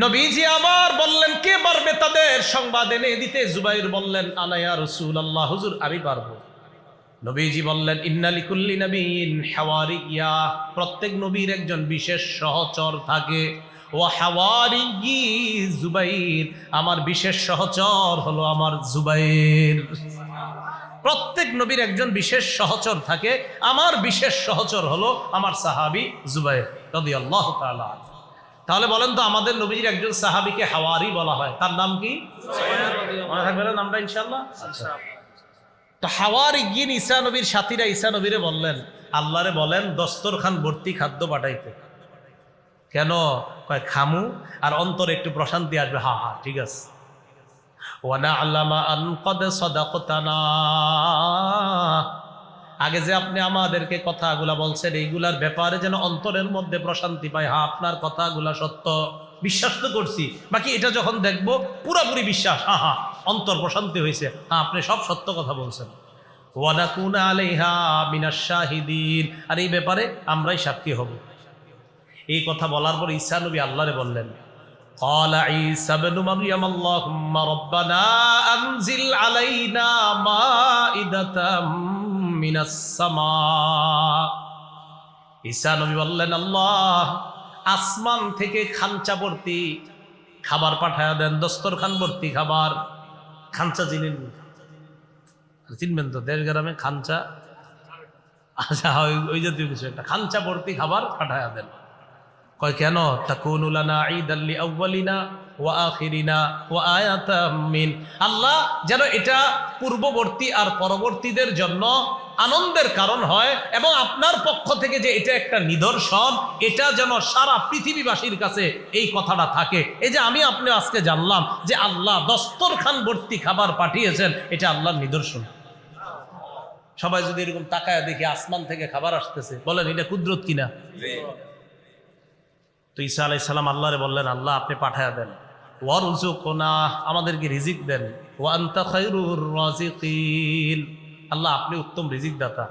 নবীজি আবার বললেন, কে পারবে তাদের সংবাদ এনে দিতে? জুবাইর বললেন আনা ইয়া রাসূলুল্লাহ, হুজুর আমি পারবো। নবীজি বললেন, ইন্না লিকুল্লি নাবিয়্যিন হাওয়ারিয়্যা, প্রত্যেক নবীর একজন বিশেষ সহচর থাকে। ওয়া হাওয়ারিয়্যি জুবাইর, আমার বিশেষ সহচর হলো আমার জুবাইর। প্রত্যেক নবীর একজন বিশেষ সহচর থাকে, আমার বিশেষ সহচর হলো আমার সাহাবী জুবাইর রাদিয়াল্লাহু তাআলা। তাহলে বলেন তো, আমাদের নবীজির একজন সাহাবীকে হাওয়ারি বলা হয়, তার নাম কি? মনে থাকবে না নামটা ইনশাআল্লাহ? আচ্ছা। তো হাওয়ারিয়্যিন ঈসা নবীর সাথীরা ঈসা নবীরে বললেন, আল্লাহরে বলেন দস্তরখান ভর্তি খাদ্য পাঠাইতে। কেন? কয় খামু আর অন্তরে একটু প্রশান্তি আসবে। হা হা ঠিক আছে। ওয়া না'লামা আন ক্বাদ সাদাকতানা, আগে যে আপনি আমাদেরকে কথাগুলা বলছেন এইগুলার ব্যাপারে যেন অন্তরের মধ্যে প্রশান্তি পাই। হ্যাঁ আপনার কথাগুলা সত্য, বিশ্বাস তো করছি, বাকি এটা যখন দেখবো পুরাপুরি বিশ্বাস, হ্যাঁ হ্যাঁ অন্তর প্রশান্তি হয়েছে, হ্যাঁ আপনি সব সত্য কথা বলছেন। ওয়া নাকুনা আলাইহা মিনাশ শাহিদিন, আর এই ব্যাপারে আমরাই সাক্ষী হব। এই কথা বলার পর ঈসা নবী আল্লাহরে বললেন, ক্বালা ঈসা ইবনু মারইয়াম আল্লাহুম্মা রাব্বানা আনজিল আলাইনা মাইদাতাম মিনাস সামা। ঈসা নবী বললেন, আল্লাহ আসমান থেকে খাঞ্চা ভর্তি খাবার পাঠায়া দেন, দস্তরখান ভর্তি খাবার। খাঞ্চা চিনেন? চিনবেন তো, দেশ গ্রামে খাঞ্চা, আচ্ছা ওই জাতীয় কিছু একটা, খাঞ্চা ভর্তি খাবার পাঠায়া দেন। কয় কেন? তাকুনু লানা ঈদাল লিআউয়ালিনা ওয়া আখিরিনা ওয়া আয়াতাম মিন, আল্লাহ যেন এটা পূর্ববর্তী আর পরবর্তীদের জন্য আনন্দের কারণ হয়, এবং আপনার পক্ষ থেকে যে এটা একটা নিদর্শন, এটা যেন সারা পৃথিবীবাসীর কাছে এই কথাটা থাকে। এই যে আমি আপনি আজকে জানলাম যে আল্লাহ দস্তরখান ভর্তি খাবার পাঠিয়েছেন, এটা আল্লাহর নিদর্শন। সবাই যদি এরকম তাকায় দেখি আসমান থেকে খাবার আসতেছে, বলেন এটা কুদরত কিনা? তো ঈসা আলাইহিস সালাম আল্লাহরে বললেন, আল্লাহ আপনি পাঠায়া দেন, ওয়ারযুকনা, আমাদেরকে রিজিক দেন, ওয়া আনতা খায়রুর রাযিকিন, আল্লাহ আপনি উত্তম রিজিক দাতা।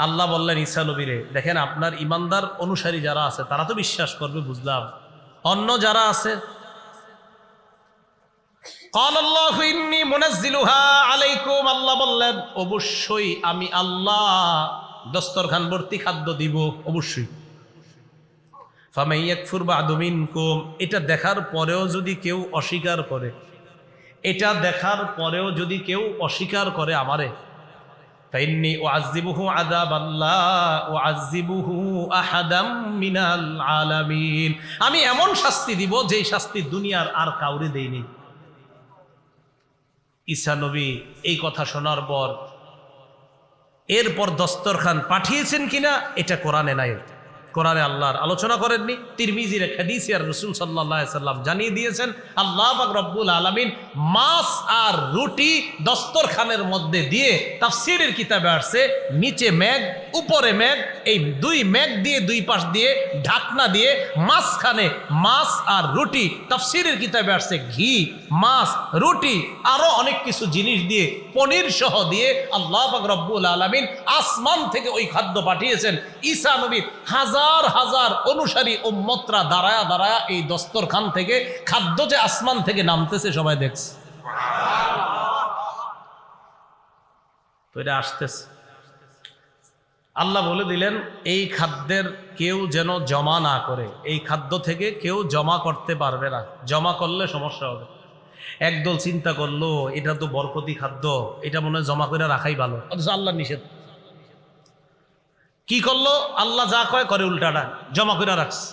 আল্লাহ বললেন ঈসা নবীরে, দেখেন আপনার ইমানদার অনুসারী যারা আছে তারা তো বিশ্বাস করবে বুঝলাম, অন্য যারা আছে, ক্বালাল্লাহু ইন্নী মুনাজ্জিলুহা আলাইকুম, আল্লাহ বললেন অবশ্যই আমি আল্লাহ দস্তরখান ভর্তি খাদ্য দিব, অবশ্যই। ফামান ইয়াকফুর বা'দু মিনকুম, এটা দেখার পরেও যদি কেউ অস্বীকার করে, এটা দেখার পরেও যদি কেউ অস্বীকার করে আমারে, ফাইন্নী উআযযিবুহু আযাবান লা উআযযিবুহু আহাদাম মিনাল আলামিন, আমি এমন শাস্তি দিব যেই শাস্তি দুনিয়ার আর কাউরে দেইনি। ঈসা নবী এই কথা শোনার পর এরপর দস্তরখান পাঠিয়েছেন কিনা এটা কোরআনে নাই, কোরআনে আল্লাহর আলোচনা করেননি? তিরমিজির হাদিসে আর রাসূল সাল্লাল্লাহু আলাইহি সাল্লাম জানিয়ে দিয়েছেন আল্লাহ পাক রব্বুল আলামিন মাছ আর রুটি দস্তরখানের মধ্যে দিয়ে, তাফসীরের কিতাবে আসছে নিচে মেঘ উপরে মেঘ, এই দুই মেঘ দিয়ে দুই পাশ দিয়ে ঢাকনা দিয়ে মাঝখানে মাছ আর রুটি, তাফসীরের কিতাবে আসছে ঘি, মাছ, রুটি আরো অনেক কিছু জিনিস দিয়ে পনির সহ দিয়ে আল্লাহ পাক রব্বুল আলামিন আসমান থেকে ওই খাদ্য পাঠিয়েছেন। ঈসা নবীর হাজার হাজার অনুসারী উম্মতরা দাঁড়ায়া দাঁড়ায়া এই দস্তরখান থেকে খাদ্য যে আসমান থেকে নামতেছে সবাই দেখছে। তো এটা আসতেছে। আল্লাহ বলে দিলেন এই খাদ্যের কেউ যেন জমা না করে, এই খাদ্য থেকে কেউ জমা করতে পারবে না, জমা করলে সমস্যা হবে। একদল চিন্তা করলো এটা তো বরকতি খাদ্য, এটা মনে হয় জমা করে রাখাই ভালো, অথচ আল্লাহ নিষেধ। কি করলো? আল্লাহ যা কয় করে উল্টাটা, জমা করে রাখছে।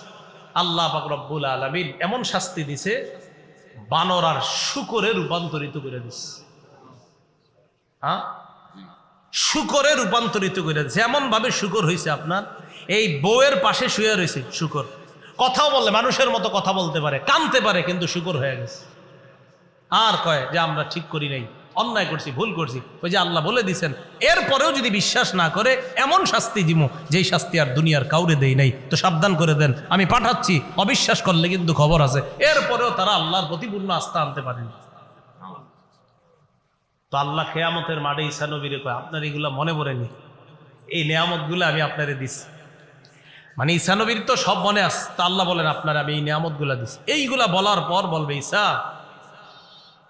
আল্লাহ পাক রব্বুল আলামিন এমন শাস্তি দিছে, বানর আর শূকরে রূপান্তরিত করে দিছে। হ্যাঁ, শূকরে রূপান্তরিত করে দিছে। এমন ভাবে শূকর হয়েছে, আপনার এই বউয়ের পাশে শুয়ে রয়েছে শূকর, কথাও বলে মানুষের মতো কথা বলতে পারে, কানতে পারে, কিন্তু শূকর হয়ে গেছে। আর কয় যে আমরা ঠিক করি নাই, অন্যায় করছি, ভুল করছি। ওই যে আল্লাহ বলে দিছেন এরপরেও যদি বিশ্বাস না করে এমন শাস্তি দিমু যেই শাস্তি আর দুনিয়ার কাউরে দেই নাই। তো সাবধান করে দেন, আমি পাঠাচ্ছি, অবিশ্বাস করলে কিন্তু খবর আছে। এরপরেও তারা আল্লাহর প্রতি পূর্ণ আস্থা আনতে পারেনি। তো আল্লাহ কিয়ামতের মাঠে ঈসা নবীরে কয় আপনার এগুলা মনে পড়েনি, এই নিয়ামতগুলো আমি আপনারে দিছি। মানে ঈসা নবীর তো সব মনে আছে। তা আল্লাহ বলেন আপনার আমি এই নিয়ামতগুলা দিছি। এইগুলা বলার পর বলবে ঈসা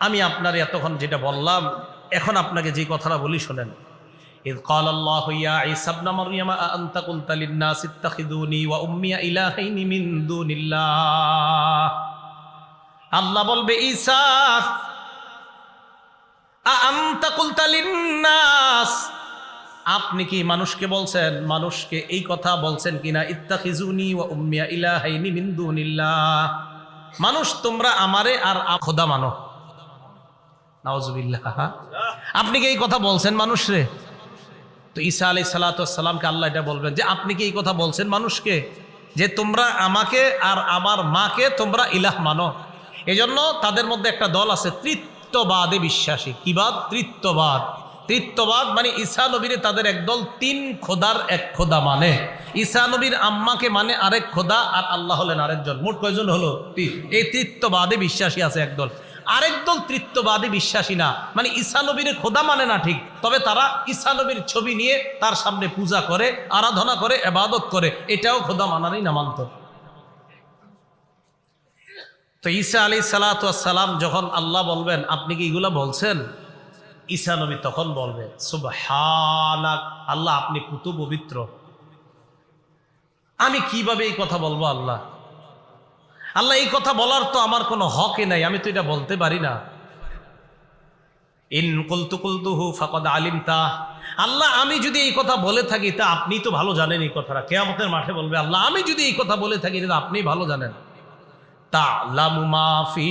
আমি আপনার এতক্ষণ যেটা বললাম, এখন আপনাকে যে কথাটা বলি শোনেন। ইয ক্বালাল্লাহু ইয়া ঈসা ইবনে মারইয়াম আনতা কুলতা লিন-নাস ইত্তাখিযুনি ওয়া উম্মি ইলাহাইনি মিন দুনিল্লাহ। আল্লাহ বলবে ঈসা আনতা কুলতা লিন-নাস, আপনি কি মানুষকে বলছেন, মানুষকে এই কথা বলছেন কিনা, ইত্তাখিযুনি ওয়া উম্মি ইলাহাইনি মিন দুনিল্লাহ, মানুষ তোমরা আমারে আর খোদা মানো। নাউজুবিল্লাহ, আপনি কি এই কথা বলছেন মানুষরে? তো ঈসা আলাইহিস সালাতু ওয়াস সালামকে আল্লাহ এটা বলবেন যে আপনি কি এই কথা বলছেন মানুষকে যে তোমরা আমাকে আর আমার মাকে তোমরা ইলাহ মানো। এজন্য তাদের মধ্যে একটা দল আছে ত্রিত্ববাদে বিশ্বাসী। কি বাদ? ত্রিত্ববাদ। ত্রিত্ববাদ মানে ঈসা নবীরে তাদের একদল তিন খোদার এক খোদা মানে। ঈসা নবীর আম্মাকে মানে আরেক খোদা, আর আল্লাহ হলেন আরেকজন। মোট কয়জন হলো? এই ত্রিত্ববাদে বিশ্বাসী আছে একদল। আরেক দল ত্রিত্ববাদী বিশ্বাসী না, মানে ঈসা নবীর খোদা মানে না ঠিক, তবে তারা ঈসা নবীর ছবি নিয়ে তার সামনে পূজা করে, আরাধনা করে, ইবাদত করে, এটাও খোদা মানারই নামান্তর। তো ঈসা আলাইহিস সালাতু ওয়াস সালাম যখন আল্লাহ বলবেন আপনি কি এগুলা বলছেন, ঈসা নবী তখন বলবে সুবহানাক, আল্লাহ আপনি কত পবিত্র, আমি কিভাবে এই কথা বলবো আল্লাহ, আল্লাহ এই কথা বলার তো আমার কোনো হকই নাই, আমি তো এটা বলতে পারি না। ইন কুলতু কুলতুহু ফাকাদ আলিমতা, আল্লাহ আমি যদি এই কথা বলে থাকি তা আপনি তো ভালো জানেন এই কথাটা। কিয়ামতের মাঠে বলবে আল্লাহ আমি যদি এই কথা বলে থাকি তা আপনি ভালো জানেন। তা'লামু মা ফি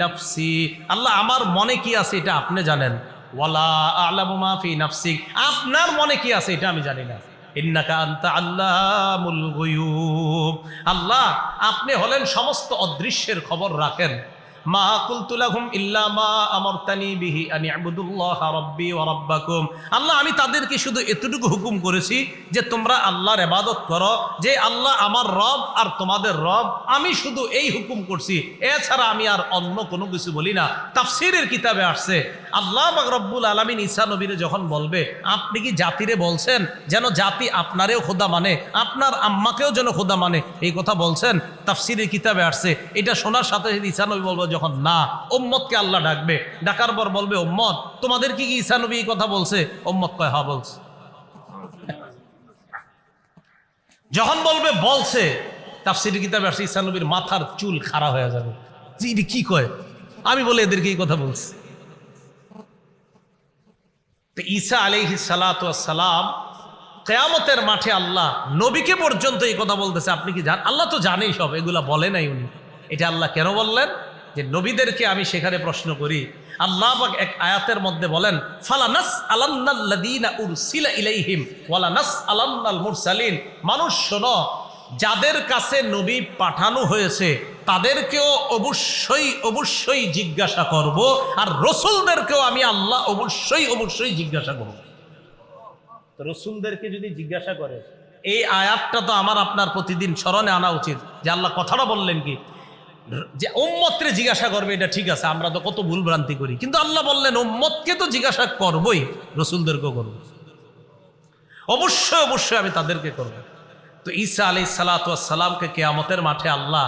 নাফসি, আল্লাহ আমার মনে কি আছে এটা আপনি জানেন। ওয়ালা আ'লামু মা ফি নাফসিক, আপনার মনে কি আছে এটা আমি জানি না। ইন্নাকা আনতা আল্লামুল গুয়ুব, আল্লাহ আপনি হলেন সমস্ত অদৃশ্যের খবর রাখেন। মা কুলতু লাহুম ইল্লা মা আমারতানি বিহি আন ইবুদুল্লাহ রাব্বি ওয়া রাব্বাকুম, আল্লাহ আমি তাদেরকে শুধু এতটুকু হুকুম করেছি যে তোমরা আল্লাহর ইবাদত করো, যে আল্লাহ আমার রব আর তোমাদের রব, আমি শুধু এই হুকুম করছি, এছাড়া আমি আর অন্য কোনো কিছু বলি না। তাফসীরের কিতাবে আসছে আল্লাহ পাক রব্বুল আলামিন ঈসা নবীরে যখন বলবে আপনি কি জাতিরে বলছেন যেন জাতি আপনারেও খোদা মানে, আপনার আম্মাকেও যেন খোদা মানে, এই কথা বলছেন? তাফসীরের কিতাবে আসছে। এটা শোনার সাথে সাথে ঈসা নবী বলবে যখন না, উম্মতকে আল্লাহ ডাকবে, ডাকার পর বলবে উম্মত তোমাদের কি ঈসা নবী এই কথা বলছে? উম্মত কয় হ্যাঁ বলছে। যখন বলবে বলছে, তাফসীরের কিতাবে আসছে ঈসা নবীর মাথার চুল খাড়া হয়ে যাবে, যে এটা কি কয়, আমি বলে এদেরকে এই কথা বলছি। তো ঈসা আলাইহিস সালাতু ওয়াস সালাম কিয়ামতের মাঠে আল্লাহ নবীকে পর্যন্ত এই কথা বলতেছে, আপনি কি জানেন? আল্লাহ তো জানেই সব, এগুলা বলে নাই উনি। এটা আল্লাহ কেন বললেন? যে নবীদেরকে আমি সেখানে প্রশ্ন করি। আল্লাহ পাক এক আয়াতের মধ্যে বলেন ফালানাস আলান্নাল্লাযীনা উরসিলা ইলাইহিম ওয়ালানাস আলান্নাল মুরসালিন, মানুষ শোনো, যাদের কাছে নবী পাঠানো হয়েছে তাদেরকেও অবশ্যই অবশ্যই জিজ্ঞাসা করব, আর রসুলদেরকেও আমি আল্লাহ অবশ্যই অবশ্যই জিজ্ঞাসা করব। তো রসুলদেরকে যদি জিজ্ঞাসা করে, এই আয়াতটা তো আমার আপনার প্রতিদিন স্মরণে আনা উচিত যে আল্লাহ কথাটা বললেন কি, যে উম্মতকে জিজ্ঞাসা করবে এটা ঠিক আছে, আমরা তো কত ভুল ভ্রান্তি করি, কিন্তু আল্লাহ বললেন উম্মতকে তো জিজ্ঞাসা করবই, রসুলদেরকেও করব, অবশ্যই অবশ্যই আমি তাদেরকে করব। তো ঈসা আলাইহিস সালাতু ওয়াস সালামকে কিয়ামতের মাঠে আল্লাহ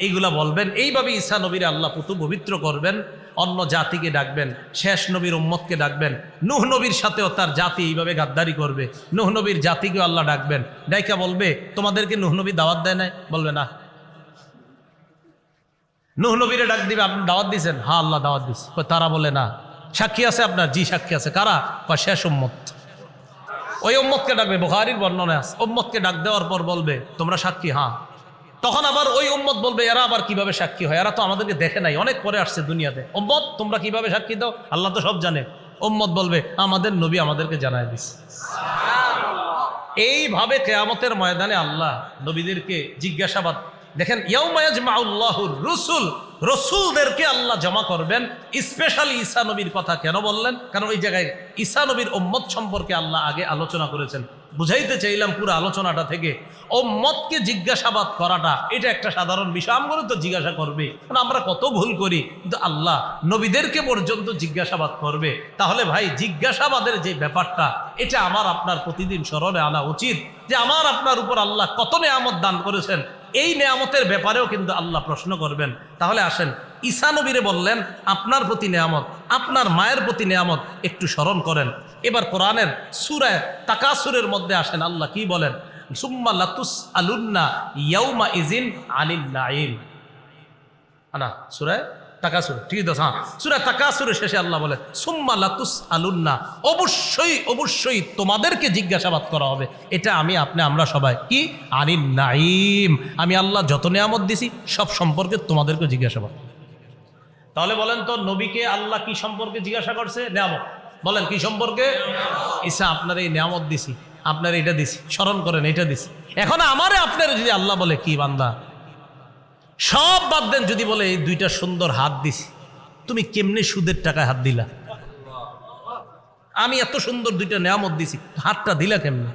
এইগুলা বলবেন, এইভাবে ঈসা নবীর আল্লাহ পুতু পবিত্র করবেন, অন্য জাতিকে ডাকবেন, শেষ নবীর উম্মতকে ডাকবেন। নূহ নবীর সাথেও তার জাতি এইভাবে গাদ্দারি করবে, নূহ নবীর জাতিকেও আল্লাহ ডাকবেন, ডাইকা বলবে তোমাদেরকে নূহ নবী দাওয়াত দেয় নাই? বলবে না। নূহ নবীরে ডাক দিবে, আপনি দাওয়াত দিয়েছেন? হ্যাঁ আল্লাহ দাওয়াত দিস। তারা বলে না। সাক্ষী আছে আপনার? জি সাক্ষী আছে। কারা? শেষ উম্মত। ওই উম্মতকে ডাকবে, বুখারীর বর্ণনায় আছে, উম্মতকে ডাক দেওয়ার পর বলবে তোমরা সাক্ষী? হ্যাঁ। তখন আবার ওই উম্মত বলবে এরা আবার কিভাবে সাক্ষী হয়, এরা তো আমাদেরকে দেখে নাই, অনেক পরে আসছে দুনিয়াতে, উম্মত তোমরা কিভাবে সাক্ষী দাও? আল্লাহ তো সব জানে। উম্মত বলবে আমাদের নবী আমাদেরকে জানায় দিচ্ছে। এইভাবে কিয়ামতের ময়দানে আল্লাহ নবীদেরকে জিজ্ঞাসাবাদ, দেখেন ইয়াউমা ইয়াজমাউল্লাহুর রুসুল, রসুলদেরকে আল্লাহ জমা করবেন। স্পেশালি ঈসা নবীর কথা কেন বললেন? কারণ ওই জায়গায় ঈসা নবীর উম্মত সম্পর্কে আল্লাহ আগে আলোচনা করেছেন। বুঝাইতে চাইলাম পুরো আলোচনাটা থেকে, উম্মতকে জিজ্ঞাসাবাদ করাটা এটা একটা সাধারণ বিষয়, আমগরে তো জিজ্ঞাসা করবে, কারণ আমরা কত ভুল করি, কিন্তু আল্লাহ নবীদেরকে পর্যন্ত জিজ্ঞাসাবাদ করবে। তাহলে ভাই জিজ্ঞাসাবাদের যে ব্যাপারটা, এটা আমার আপনার প্রতিদিন স্মরণে আনা উচিত যে আমার আপনার উপর আল্লাহ কত নেয়ামত দান করেছেন, এই নেয়ামতের ব্যাপারেও কিন্তু আল্লাহ প্রশ্ন করবেন। তাহলে আসেন, ঈসা নবীরে বললেন আপনার প্রতি নেয়ামত, আপনার মায়ের প্রতি নেয়ামত একটু স্মরণ করেন। এবার কোরআনের সূরা তাকাসুরের মধ্যে আসেন, আল্লাহ কি বলেন? সুম্মা লাতুসআলুন্না ইয়াউমা ইযিন আনিন নাঈম। আনা সূরা তাকাসুর, ঠিক আছে? হ্যাঁ, সূরা তাকাসুরের শেষে আল্লাহ বলে সুম্মা লাতুসআলুন্না, অবশ্যই অবশ্যই তোমাদেরকে জিজ্ঞাসাবাদ করা হবে। এটা আমি আপনি আমরা সবাই কি? আনিন নাঈম, আমি আল্লাহ যত নেয়ামত দিছি সব সম্পর্কে তোমাদেরকে জিজ্ঞাসাবাদ। তাহলে বলেন তো নবীকে আল্লাহ কি সম্পর্কে জিজ্ঞাসা করছে? নেয়ামত। বলেন কি সম্পর্কে? ঈসা আপনার এই নেয়ামত দিছি, আপনার এটা দিছি, স্মরণ করেন এটা দিছি। এখন আমারে আপনার যদি আল্লাহ বলে কি বান্দা সব বাদ দেন, যদি বলে এই দুইটা সুন্দর হাত দিছি, তুমি কেমনে সুদের টাকায় হাত দিলা? আমি এত সুন্দর দুইটা নেয়ামত দিছি, হাতটা দিলা কেমনে?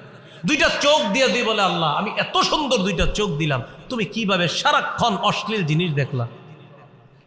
দুইটা চোখ দিয়ে বলে আল্লাহ আমি এত সুন্দর দুইটা চোখ দিলাম, তুমি কিভাবে সারাক্ষণ অশ্লীল জিনিস দেখলা?